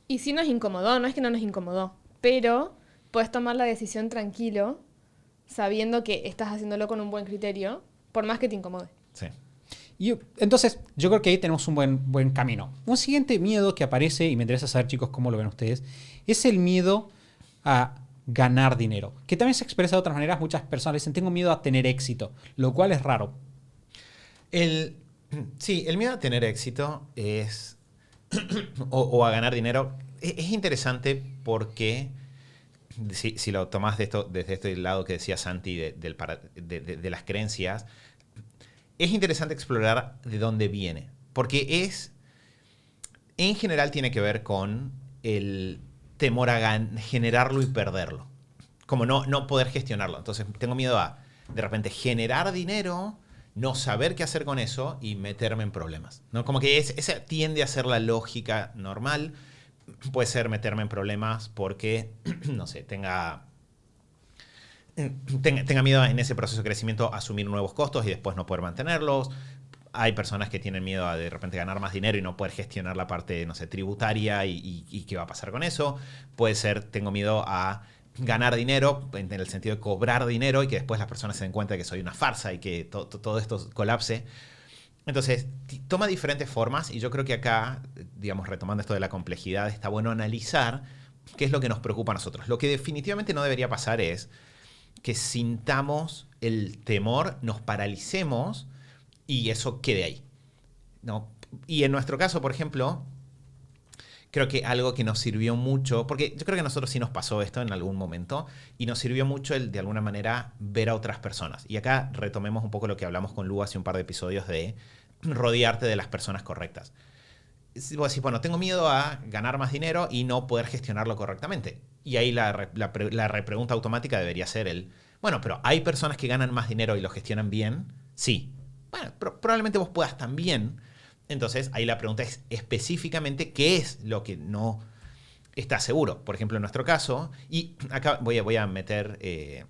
Y sí nos incomodó, no es que no nos incomodó, pero puedes tomar la decisión tranquilo, sabiendo que estás haciéndolo con un buen criterio, por más que te incomode. Sí. Y entonces, yo creo que ahí tenemos un buen camino. Un siguiente miedo que aparece, y me interesa saber, chicos, cómo lo ven ustedes, es el miedo a ganar dinero. Que también se expresa de otras maneras. Muchas personas dicen, tengo miedo a tener éxito, lo cual es raro. Sí, el miedo a tener éxito es... o a ganar dinero. Es interesante porque, si lo tomás desde este lado que decía Santi, de las creencias, es interesante explorar de dónde viene. Porque en general tiene que ver con el temor a generarlo y perderlo. Como no poder gestionarlo. Entonces tengo miedo a, de repente, generar dinero, no saber qué hacer con eso y meterme en problemas, ¿no? Como que esa tiende a ser la lógica normal. Puede ser meterme en problemas porque, no sé, tenga miedo en ese proceso de crecimiento a asumir nuevos costos y después no poder mantenerlos. Hay personas que tienen miedo a de repente ganar más dinero y no poder gestionar la parte, no sé, tributaria y qué va a pasar con eso. Puede ser, tengo miedo a ganar dinero, en el sentido de cobrar dinero y que después las personas se den cuenta de que soy una farsa y que todo esto colapse. Entonces, toma diferentes formas y yo creo que acá, digamos, retomando esto de la complejidad, está bueno analizar qué es lo que nos preocupa a nosotros. Lo que definitivamente no debería pasar es que sintamos el temor, nos paralicemos y eso quede ahí, ¿no? Y en nuestro caso, por ejemplo, creo que algo que nos sirvió mucho, porque yo creo que a nosotros sí nos pasó esto en algún momento, y nos sirvió mucho el, de alguna manera, ver a otras personas. Y acá retomemos un poco lo que hablamos con Lu hace un par de episodios de rodearte de las personas correctas. Vos decís, bueno, tengo miedo a ganar más dinero y no poder gestionarlo correctamente. Y ahí la repregunta automática debería ser bueno, pero ¿hay personas que ganan más dinero y lo gestionan bien? Sí. Bueno, probablemente vos puedas también. Entonces, ahí la pregunta es específicamente qué es lo que no está seguro. Por ejemplo, en nuestro caso, y acá voy a meter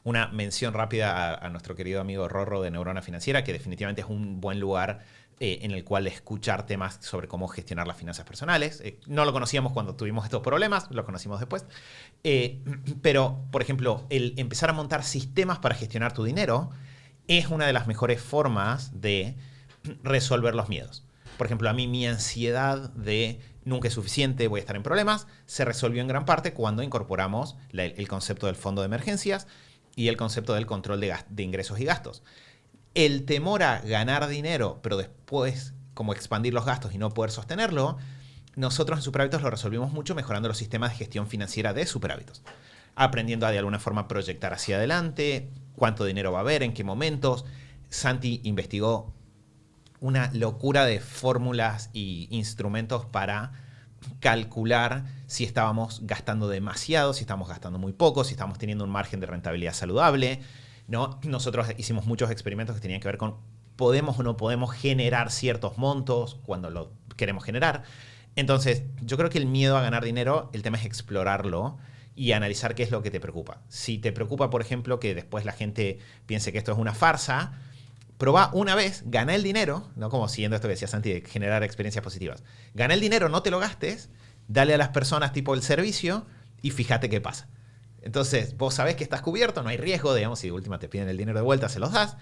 una mención rápida a nuestro querido amigo Rorro de Neurona Financiera, que definitivamente es un buen lugar en el cual escuchar temas sobre cómo gestionar las finanzas personales. No lo conocíamos cuando tuvimos estos problemas, lo conocimos después. Pero, por ejemplo, el empezar a montar sistemas para gestionar tu dinero es una de las mejores formas de resolver los miedos. Por ejemplo, a mí mi ansiedad de nunca es suficiente, voy a estar en problemas, se resolvió en gran parte cuando incorporamos el concepto del fondo de emergencias y el concepto del control de ingresos y gastos. El temor a ganar dinero, pero después como expandir los gastos y no poder sostenerlo, nosotros en Superhábitos lo resolvimos mucho mejorando los sistemas de gestión financiera de Superhábitos. Aprendiendo a de alguna forma proyectar hacia adelante, cuánto dinero va a haber, en qué momentos. Santi investigó una locura de fórmulas y instrumentos para calcular si estábamos gastando demasiado, si estábamos gastando muy poco, si estábamos teniendo un margen de rentabilidad saludable, ¿no? Nosotros hicimos muchos experimentos que tenían que ver con podemos o no podemos generar ciertos montos cuando lo queremos generar. Entonces, yo creo que el miedo a ganar dinero, el tema es explorarlo y analizar qué es lo que te preocupa. Si te preocupa, por ejemplo, que después la gente piense que esto es una farsa, probá una vez, gana el dinero, ¿no? Como siguiendo esto que decía Santi de generar experiencias positivas. Gana el dinero, no te lo gastes, dale a las personas tipo el servicio y fíjate qué pasa. Entonces, vos sabés que estás cubierto, no hay riesgo, digamos, si de última te piden el dinero de vuelta, se los das.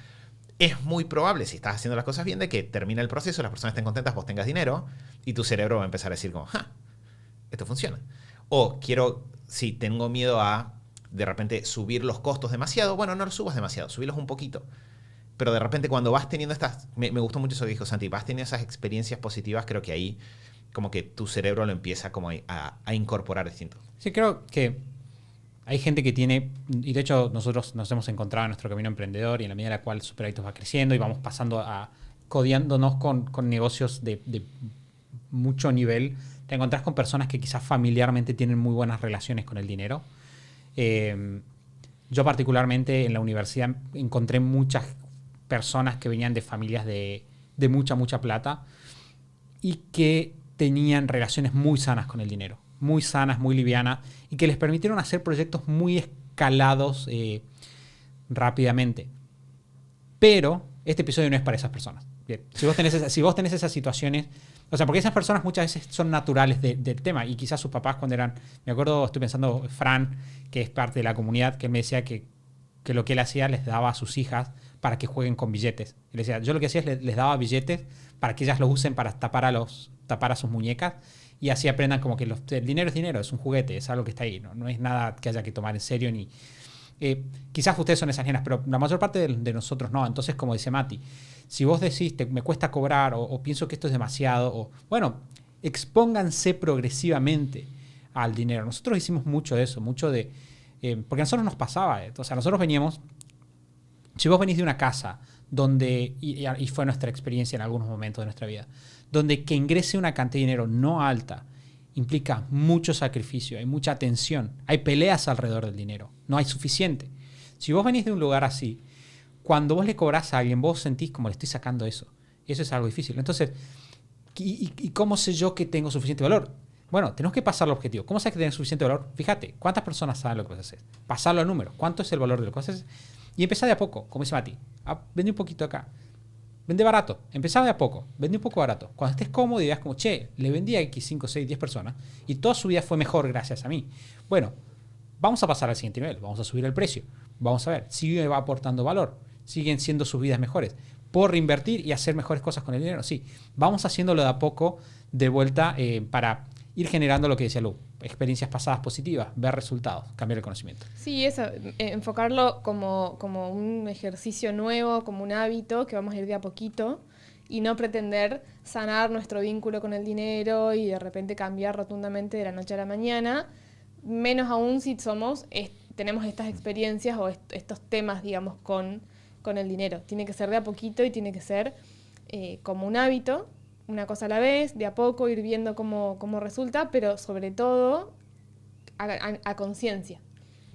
Es muy probable, si estás haciendo las cosas bien, de que termine el proceso, las personas estén contentas, vos tengas dinero y tu cerebro va a empezar a decir como, esto funciona. O si tengo miedo a, de repente, subir los costos demasiado, bueno, no los subas demasiado, subirlos un poquito. Pero de repente cuando vas teniendo me gustó mucho eso que dijo Santi, vas teniendo esas experiencias positivas, creo que ahí como que tu cerebro lo empieza como a incorporar distinto. Sí, creo que Hay gente que tiene, y de hecho nosotros nos hemos encontrado en nuestro camino emprendedor y en la medida en la cual Super Hábitos va creciendo y vamos pasando a codeándonos con negocios de mucho nivel, te encontrás con personas que quizás familiarmente tienen muy buenas relaciones con el dinero. Yo particularmente en la universidad encontré muchas personas que venían de familias de mucha plata y que tenían relaciones muy sanas con el dinero, muy sanas, muy livianas, y que les permitieron hacer proyectos muy escalados rápidamente. Pero este episodio no es para esas personas. Bien. Si vos tenés esas situaciones, o sea, porque esas personas muchas veces son naturales del tema, y quizás sus papás cuando eran, me acuerdo, estoy pensando, Fran, que es parte de la comunidad, que él me decía que lo que él hacía les daba a sus hijas para que jueguen con billetes. Él decía, yo lo que hacía es les daba billetes para que ellas los usen para tapar a sus muñecas, y así aprendan como que el dinero es dinero, es un juguete, es algo que está ahí, no es nada que haya que tomar en serio. Ni quizás ustedes son esas nenas, pero la mayor parte de nosotros no. Entonces, como dice Mati, si vos decís, me cuesta cobrar, o pienso que esto es demasiado, o bueno, expónganse progresivamente al dinero. Nosotros hicimos mucho de eso, porque a nosotros nos pasaba, o sea, nosotros veníamos, si vos venís de una casa donde, y fue nuestra experiencia en algunos momentos de nuestra vida, donde que ingrese una cantidad de dinero no alta implica mucho sacrificio, hay mucha tensión, hay peleas alrededor del dinero, no hay suficiente. Si vos venís de un lugar así, cuando vos le cobrás a alguien, vos sentís como le estoy sacando eso. Eso es algo difícil. Entonces, ¿y cómo sé yo que tengo suficiente valor? Bueno, tenemos que pasar al objetivo. ¿Cómo sabes que tienes suficiente valor? Fíjate, ¿cuántas personas saben lo que vas a hacer? Pasarlo a números. ¿Cuánto es el valor de lo que vas a hacer? Y empezá de a poco, como dice Mati. Vende un poquito acá. Vende barato. Empezá de a poco. Vende un poco barato. Cuando estés cómodo y veas como, che, le vendí a X, 5, 6, 10 personas y toda su vida fue mejor gracias a mí. Bueno, vamos a pasar al siguiente nivel. Vamos a subir el precio. Vamos a ver, sigue va aportando valor. Siguen siendo sus vidas mejores. ¿Puedo reinvertir y hacer mejores cosas con el dinero? Sí. Vamos haciéndolo de a poco, de vuelta, para ir generando lo que decía Lu. Experiencias pasadas positivas, ver resultados, cambiar el conocimiento. Sí, eso, enfocarlo como un ejercicio nuevo, como un hábito que vamos a ir de a poquito, y no pretender sanar nuestro vínculo con el dinero y de repente cambiar rotundamente de la noche a la mañana, menos aún si tenemos estas experiencias o estos temas, digamos, con el dinero. Tiene que ser de a poquito y tiene que ser como un hábito, una cosa a la vez, de a poco, ir viendo cómo resulta, pero sobre todo a conciencia.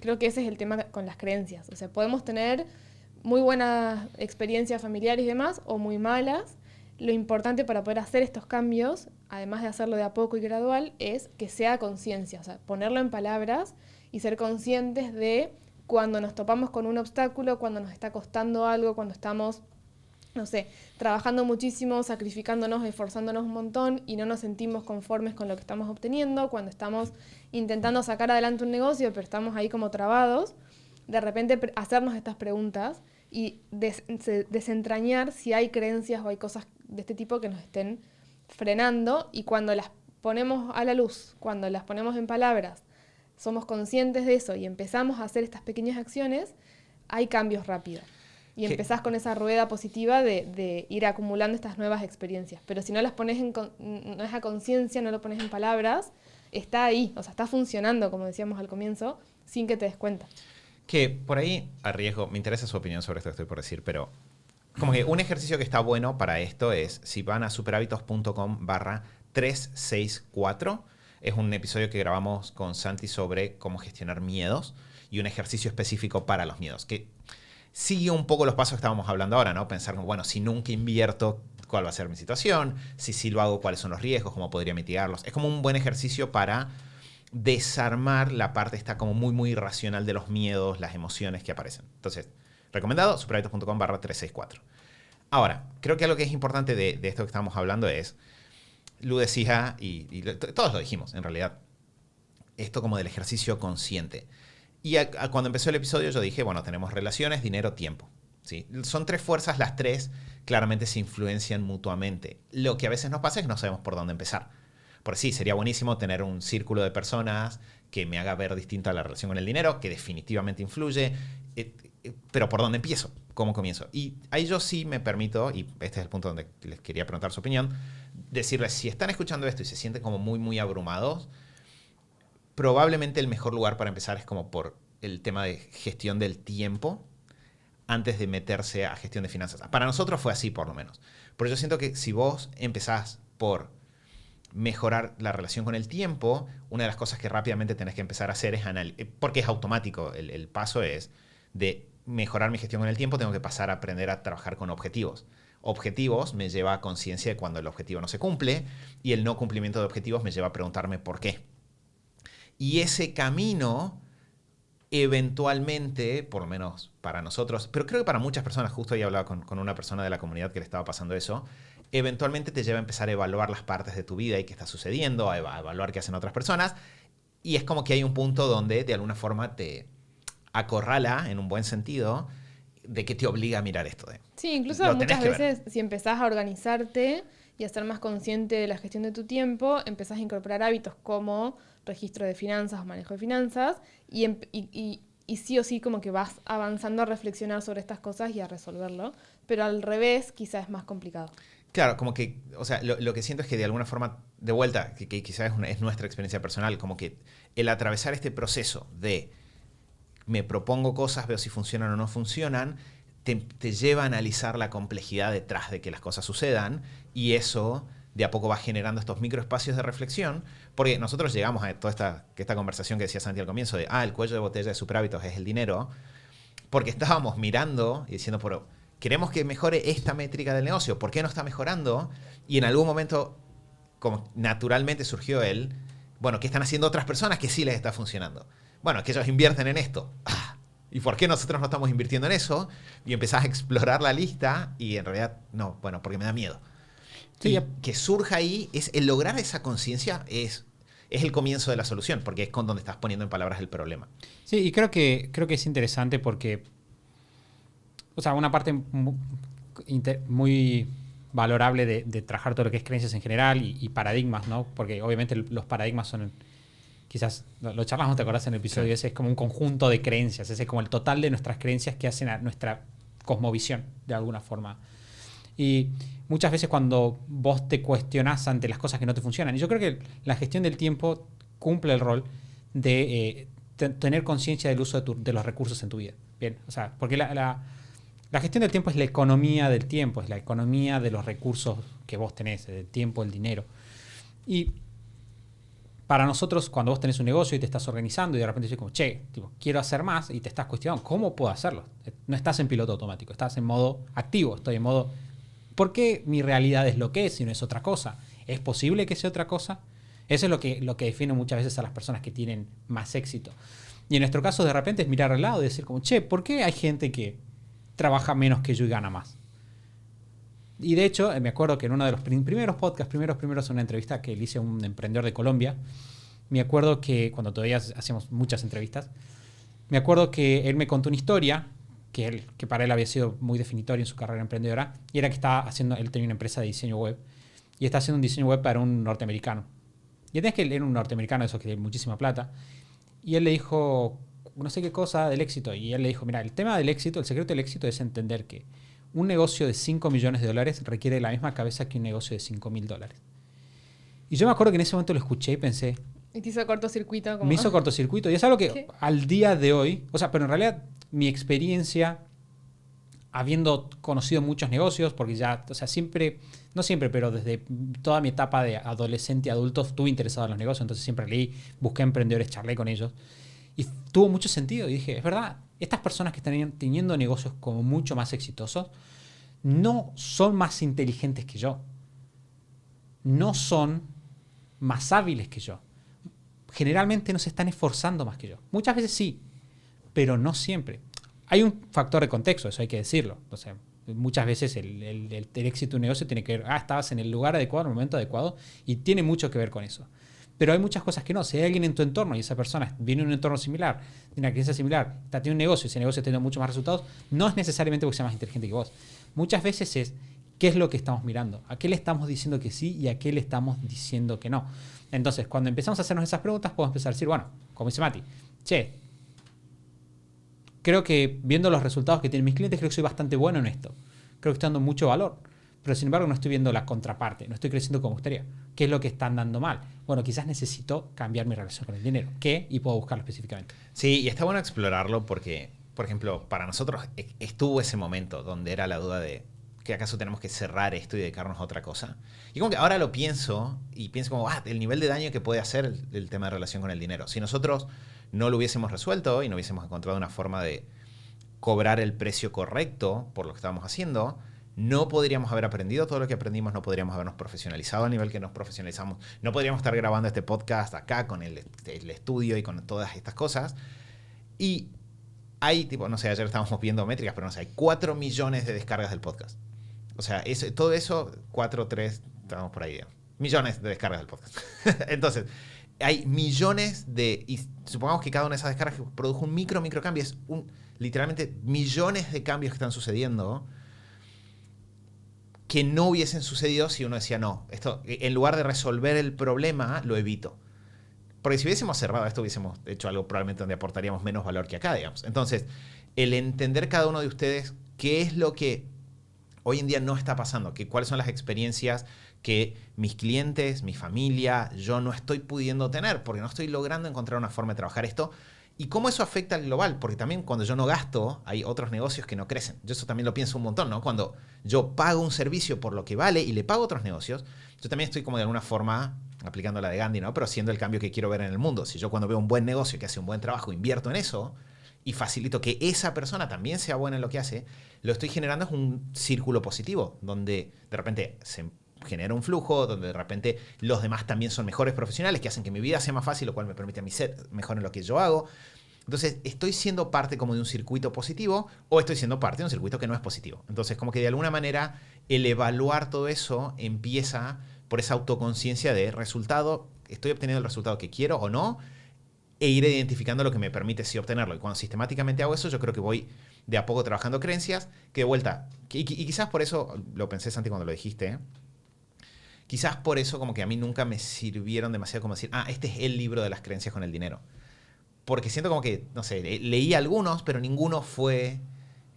Creo que ese es el tema con las creencias. O sea, podemos tener muy buenas experiencias familiares y demás, o muy malas. Lo importante para poder hacer estos cambios, además de hacerlo de a poco y gradual, es que sea conciencia. O sea, ponerlo en palabras y ser conscientes de cuando nos topamos con un obstáculo, cuando nos está costando algo, cuando estamos, no sé, trabajando muchísimo, sacrificándonos, esforzándonos un montón y no nos sentimos conformes con lo que estamos obteniendo, cuando estamos intentando sacar adelante un negocio pero estamos ahí como trabados, de repente hacernos estas preguntas y desentrañar si hay creencias o hay cosas de este tipo que nos estén frenando, y cuando las ponemos a la luz, cuando las ponemos en palabras, somos conscientes de eso y empezamos a hacer estas pequeñas acciones, hay cambios rápidos. Y empezás con esa rueda positiva de ir acumulando estas nuevas experiencias. Pero si no las pones no es a conciencia, no lo pones en palabras, está ahí, o sea, está funcionando, como decíamos al comienzo, sin que te des cuenta. Que por ahí, arriesgo, me interesa su opinión sobre esto que estoy por decir, pero como que un ejercicio que está bueno para esto es, si van a superhábitos.com/364, es un episodio que grabamos con Santi sobre cómo gestionar miedos y un ejercicio específico para los miedos, que sigue un poco los pasos que estábamos hablando ahora, ¿no? Pensar, bueno, si nunca invierto, ¿cuál va a ser mi situación? Si sí lo hago, ¿cuáles son los riesgos? ¿Cómo podría mitigarlos? Es como un buen ejercicio para desarmar la parte esta como muy, muy racional de los miedos, las emociones que aparecen. Entonces, recomendado, superhábitos.com/364. Ahora, creo que algo que es importante de esto que estamos hablando es, Lu decía, y todos lo dijimos en realidad, esto como del ejercicio consciente. Y cuando empezó el episodio yo dije, bueno, tenemos relaciones, dinero, tiempo. ¿Sí? Son tres fuerzas, las tres claramente se influencian mutuamente. Lo que a veces nos pasa es que no sabemos por dónde empezar. Por sí, sería buenísimo tener un círculo de personas que me haga ver distinto a la relación con el dinero, que definitivamente influye, pero ¿por dónde empiezo? ¿Cómo comienzo? Y ahí yo sí me permito, y este es el punto donde les quería preguntar su opinión, decirles, si están escuchando esto y se sienten como muy, muy abrumados, probablemente el mejor lugar para empezar es como por el tema de gestión del tiempo antes de meterse a gestión de finanzas. Para nosotros fue así, por lo menos. Pero yo siento que si vos empezás por mejorar la relación con el tiempo, una de las cosas que rápidamente tenés que empezar a hacer es porque es automático, el paso es de mejorar mi gestión con el tiempo, tengo que pasar a aprender a trabajar con objetivos. Objetivos me lleva a conciencia de cuando el objetivo no se cumple, y el no cumplimiento de objetivos me lleva a preguntarme por qué. Y ese camino, eventualmente, por lo menos para nosotros, pero creo que para muchas personas, justo ahí hablaba con una persona de la comunidad que le estaba pasando eso, eventualmente te lleva a empezar a evaluar las partes de tu vida y qué está sucediendo, a evaluar qué hacen otras personas, y es como que hay un punto donde de alguna forma te acorrala, en un buen sentido, de que te obliga a mirar esto. Sí, incluso muchas veces si empezás a organizarte y a ser más consciente de la gestión de tu tiempo, empezás a incorporar hábitos como registro de finanzas o manejo de finanzas y sí o sí como que vas avanzando a reflexionar sobre estas cosas y a resolverlo, pero al revés quizás es más complicado. Claro, como que, o sea, lo que siento es que de alguna forma, de vuelta, que quizás es nuestra experiencia personal, como que el atravesar este proceso de me propongo cosas, veo si funcionan o no funcionan, te lleva a analizar la complejidad detrás de que las cosas sucedan, y eso de a poco va generando estos microespacios de reflexión, porque nosotros llegamos a toda esta conversación que decía Santi al comienzo de, el cuello de botella de Superhábitos es el dinero, porque estábamos mirando y diciendo, pero queremos que mejore esta métrica del negocio, ¿por qué no está mejorando? Y en algún momento, como naturalmente surgió bueno, ¿qué están haciendo otras personas que sí les está funcionando? Bueno, que ellos invierten en esto. ¿Y por qué nosotros no estamos invirtiendo en eso? Y empezás a explorar la lista y en realidad, no, bueno, porque me da miedo. Sí. Y que surja ahí, el lograr esa conciencia es el comienzo de la solución, porque es con donde estás poniendo en palabras el problema. Sí, y creo que es interesante porque, o sea, una parte muy valorable de trabajar todo lo que es creencias en general y paradigmas, ¿no? Porque obviamente los paradigmas son, quizás, lo charlamos, ¿te acordás en el episodio? Sí. Ese es como un conjunto de creencias, ese es como el total de nuestras creencias que hacen a nuestra cosmovisión, de alguna forma. Y muchas veces cuando vos te cuestionás ante las cosas que no te funcionan, y yo creo que la gestión del tiempo cumple el rol de tener conciencia del uso de los recursos en tu vida. Bien, o sea, porque la gestión del tiempo es la economía del tiempo, es la economía de los recursos que vos tenés, el tiempo, el dinero. Y para nosotros, cuando vos tenés un negocio y te estás organizando y de repente dices como, quiero hacer más, y te estás cuestionando, ¿cómo puedo hacerlo? No estás en piloto automático, estás en modo activo, estoy en modo, ¿por qué mi realidad es lo que es y no es otra cosa? ¿Es posible que sea otra cosa? Eso es lo que define muchas veces a las personas que tienen más éxito. Y en nuestro caso, de repente, es mirar al lado y decir como, ¿por qué hay gente que trabaja menos que yo y gana más? Y de hecho, me acuerdo que en uno de los primeros podcasts, primeros, una entrevista que le hice a un emprendedor de Colombia, me acuerdo que cuando todavía hacíamos muchas entrevistas, me acuerdo que él me contó una historia que para él había sido muy definitoria en su carrera emprendedora, y era que él tenía una empresa de diseño web, y está haciendo un diseño web para un norteamericano. Y tenés que él era un norteamericano, eso que tiene muchísima plata, y él le dijo, no sé qué cosa del éxito, y él le dijo, mira, el tema del éxito, el secreto del éxito es entender que un negocio de $5 millones requiere la misma cabeza que un negocio de $5,000. Y yo me acuerdo que en ese momento lo escuché y pensé... Y te hizo cortocircuito. Me hizo cortocircuito. Y es algo que al día de hoy... O sea, pero en realidad mi experiencia, habiendo conocido muchos negocios, porque ya, o sea, siempre... No siempre, pero desde toda mi etapa de adolescente y adulto estuve interesado en los negocios. Entonces siempre leí, busqué emprendedores, charlé con ellos. Y tuvo mucho sentido. Y dije, es verdad, estas personas que están teniendo negocios como mucho más exitosos no son más inteligentes que yo. No son más hábiles que yo. Generalmente no se están esforzando más que yo. Muchas veces sí, pero no siempre. Hay un factor de contexto, eso hay que decirlo. O sea, muchas veces el éxito de un negocio tiene que ver, estabas en el lugar adecuado, en el momento adecuado, y tiene mucho que ver con eso. Pero hay muchas cosas que no. Si hay alguien en tu entorno y esa persona viene de un entorno similar, tiene una creencia similar, tiene un negocio y ese negocio está teniendo muchos más resultados, no es necesariamente porque sea más inteligente que vos. Muchas veces es qué es lo que estamos mirando, a qué le estamos diciendo que sí y a qué le estamos diciendo que no. Entonces, cuando empezamos a hacernos esas preguntas, podemos empezar a decir, bueno, como dice Mati, creo que viendo los resultados que tienen mis clientes, creo que soy bastante bueno en esto. Creo que estoy dando mucho valor. pero sin embargo no estoy viendo la contraparte, no estoy creciendo como gustaría. ¿Qué es lo que están dando mal? Bueno, quizás necesito cambiar mi relación con el dinero. ¿Qué? Y puedo buscarlo específicamente. Sí, y está bueno explorarlo porque, por ejemplo, para nosotros estuvo ese momento donde era la duda de que acaso tenemos que cerrar esto y dedicarnos a otra cosa. Y como que ahora lo pienso y pienso como, el nivel de daño que puede hacer el tema de relación con el dinero. Si nosotros no lo hubiésemos resuelto y no hubiésemos encontrado una forma de cobrar el precio correcto por lo que estábamos haciendo, no podríamos haber aprendido todo lo que aprendimos, no podríamos habernos profesionalizado al nivel que nos profesionalizamos, no podríamos estar grabando este podcast acá con el estudio y con todas estas cosas. Y hay, tipo, no sé, ayer estábamos viendo métricas, pero no sé, hay 4 millones de descargas del podcast. O sea, todo eso, 4, 3, estamos por ahí, digamos, millones de descargas del podcast. Entonces, hay millones y supongamos que cada una de esas descargas produjo un micro cambio, es literalmente millones de cambios que están sucediendo que no hubiesen sucedido si uno decía, no, esto, en lugar de resolver el problema, lo evito. Porque si hubiésemos cerrado esto, hubiésemos hecho algo probablemente donde aportaríamos menos valor que acá, digamos. Entonces, el entender cada uno de ustedes qué es lo que hoy en día no está pasando, cuáles son las experiencias que mis clientes, mi familia, yo no estoy pudiendo tener, porque no estoy logrando encontrar una forma de trabajar esto. Y cómo eso afecta al global, porque también cuando yo no gasto, hay otros negocios que no crecen. Yo eso también lo pienso un montón, ¿no? Cuando yo pago un servicio por lo que vale y le pago a otros negocios, yo también estoy como de alguna forma, aplicando la de Gandhi, ¿no? Pero haciendo el cambio que quiero ver en el mundo. Si yo cuando veo un buen negocio que hace un buen trabajo, invierto en eso y facilito que esa persona también sea buena en lo que hace, lo estoy generando es un círculo positivo, donde de repente se genera un flujo, donde de repente los demás también son mejores profesionales, que hacen que mi vida sea más fácil, lo cual me permite a mí ser mejor en lo que yo hago. Entonces, ¿estoy siendo parte como de un circuito positivo o estoy siendo parte de un circuito que no es positivo? Entonces, como que de alguna manera el evaluar todo eso empieza por esa autoconciencia de resultado, ¿estoy obteniendo el resultado que quiero o no? E ir identificando lo que me permite sí obtenerlo. Y cuando sistemáticamente hago eso, yo creo que voy de a poco trabajando creencias que de vuelta, y quizás por eso, lo pensé Santi cuando lo dijiste, quizás por eso como que a mí nunca me sirvieron demasiado como decir, este es el libro de las creencias con el dinero. Porque siento como que, no sé, leí algunos, pero ninguno fue...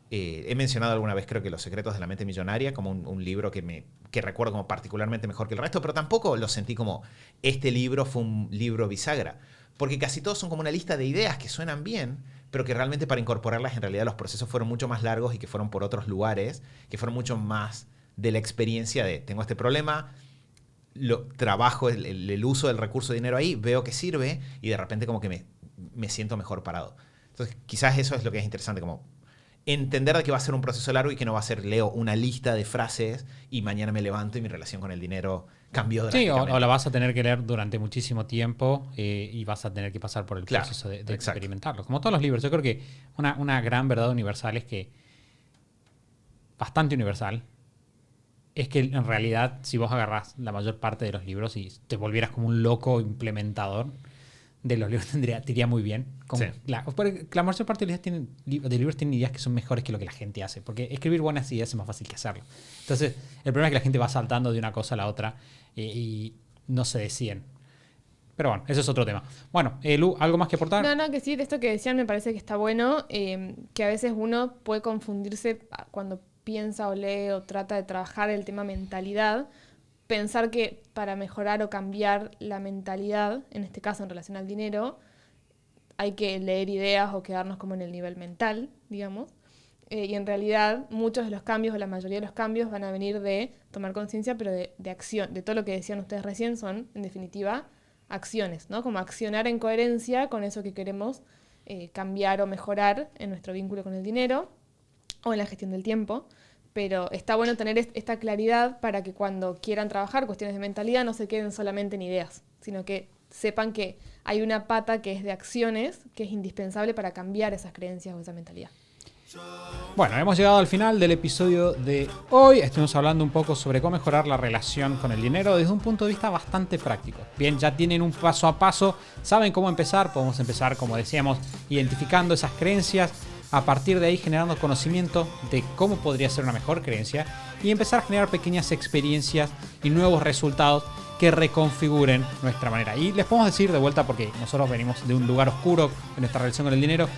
he mencionado alguna vez, creo que Los secretos de la mente millonaria, como un libro que recuerdo como particularmente mejor que el resto, pero tampoco lo sentí como, este libro fue un libro bisagra. Porque casi todos son como una lista de ideas que suenan bien, pero que realmente para incorporarlas en realidad los procesos fueron mucho más largos y que fueron por otros lugares, que fueron mucho más de la experiencia de, tengo este problema, trabajo el uso del recurso de dinero ahí, veo que sirve y de repente como que me siento mejor parado. Entonces, quizás eso es lo que es interesante, como entender de que va a ser un proceso largo y que no va a ser, leo una lista de frases y mañana me levanto y mi relación con el dinero cambió drásticamente. Sí, o la vas a tener que leer durante muchísimo tiempo y vas a tener que pasar por el proceso de experimentarlo. Como todos los libros, yo creo que una gran verdad universal es que, bastante universal, es que en realidad si vos agarrás la mayor parte de los libros y te volvieras como un loco implementador de los libros, te iría muy bien. Porque la mayor parte de los libros tienen ideas que son mejores que lo que la gente hace, porque escribir buenas ideas es más fácil que hacerlo. Entonces, el problema es que la gente va saltando de una cosa a la otra y no se deciden. Pero bueno, eso es otro tema. Bueno, Lu, ¿algo más que aportar? No, que sí, de esto que decían me parece que está bueno, que a veces uno puede confundirse cuando piensa o lee o trata de trabajar el tema mentalidad, pensar que para mejorar o cambiar la mentalidad, en este caso en relación al dinero, hay que leer ideas o quedarnos como en el nivel mental, digamos. Y en realidad muchos de los cambios o la mayoría de los cambios van a venir de tomar conciencia, pero de acción. De todo lo que decían ustedes recién son, en definitiva, acciones, ¿no? Como accionar en coherencia con eso que queremos cambiar o mejorar en nuestro vínculo con el dinero o en la gestión del tiempo. Pero está bueno tener esta claridad para que cuando quieran trabajar cuestiones de mentalidad no se queden solamente en ideas, sino que sepan que hay una pata que es de acciones, que es indispensable para cambiar esas creencias o esa mentalidad. Bueno, hemos llegado al final del episodio de hoy. Estuvimos hablando un poco sobre cómo mejorar la relación con el dinero desde un punto de vista bastante práctico. Bien, ya tienen un paso a paso, saben cómo empezar. Podemos empezar, como decíamos, identificando esas creencias. A partir de ahí generando conocimiento de cómo podría ser una mejor creencia y empezar a generar pequeñas experiencias y nuevos resultados que reconfiguren nuestra manera. Y les podemos decir de vuelta, porque nosotros venimos de un lugar oscuro en nuestra relación con el dinero,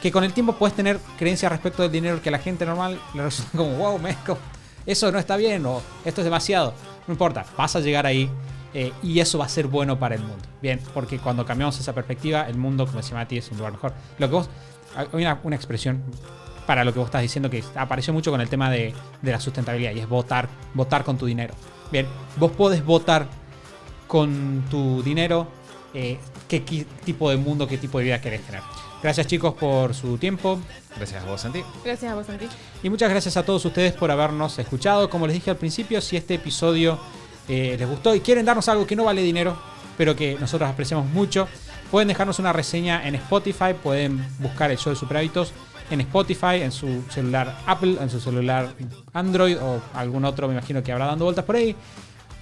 que con el tiempo puedes tener creencias respecto del dinero que a la gente normal le resulta como wow, eso no está bien o esto es demasiado. No importa, vas a llegar ahí y eso va a ser bueno para el mundo. Bien, porque cuando cambiamos esa perspectiva, el mundo, como decía Mati, es un lugar mejor. Lo que vos, hay una expresión para lo que vos estás diciendo que apareció mucho con el tema de la sustentabilidad y es votar con tu dinero. Bien, vos podés votar con tu dinero qué tipo de mundo, qué tipo de vida querés tener. Gracias, chicos, por su tiempo. Gracias a vos, Santi. Gracias a vos, Santi. Y muchas gracias a todos ustedes por habernos escuchado. Como les dije al principio, si este episodio les gustó y quieren darnos algo que no vale dinero, pero que nosotros apreciamos mucho, pueden dejarnos una reseña en Spotify. Pueden buscar el Show de Super Hábitos en Spotify, en su celular Apple, en su celular Android o algún otro, me imagino que habrá dando vueltas por ahí.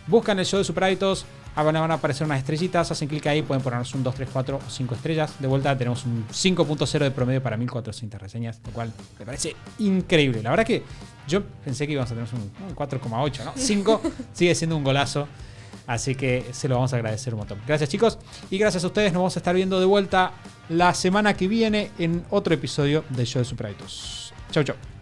Buscan el Show de Super Hábitos, van a aparecer unas estrellitas, hacen clic ahí, pueden ponernos un 2, 3, 4 o 5 estrellas. De vuelta tenemos un 5.0 de promedio para 1400 reseñas, lo cual me parece increíble. La verdad que yo pensé que íbamos a tener un 4,8, ¿no? 5 sigue siendo un golazo, así que se lo vamos a agradecer un montón. Gracias, chicos, y gracias a ustedes. Nos vamos a estar viendo de vuelta la semana que viene en otro episodio del Show de Super Hábitos. Chau, chau.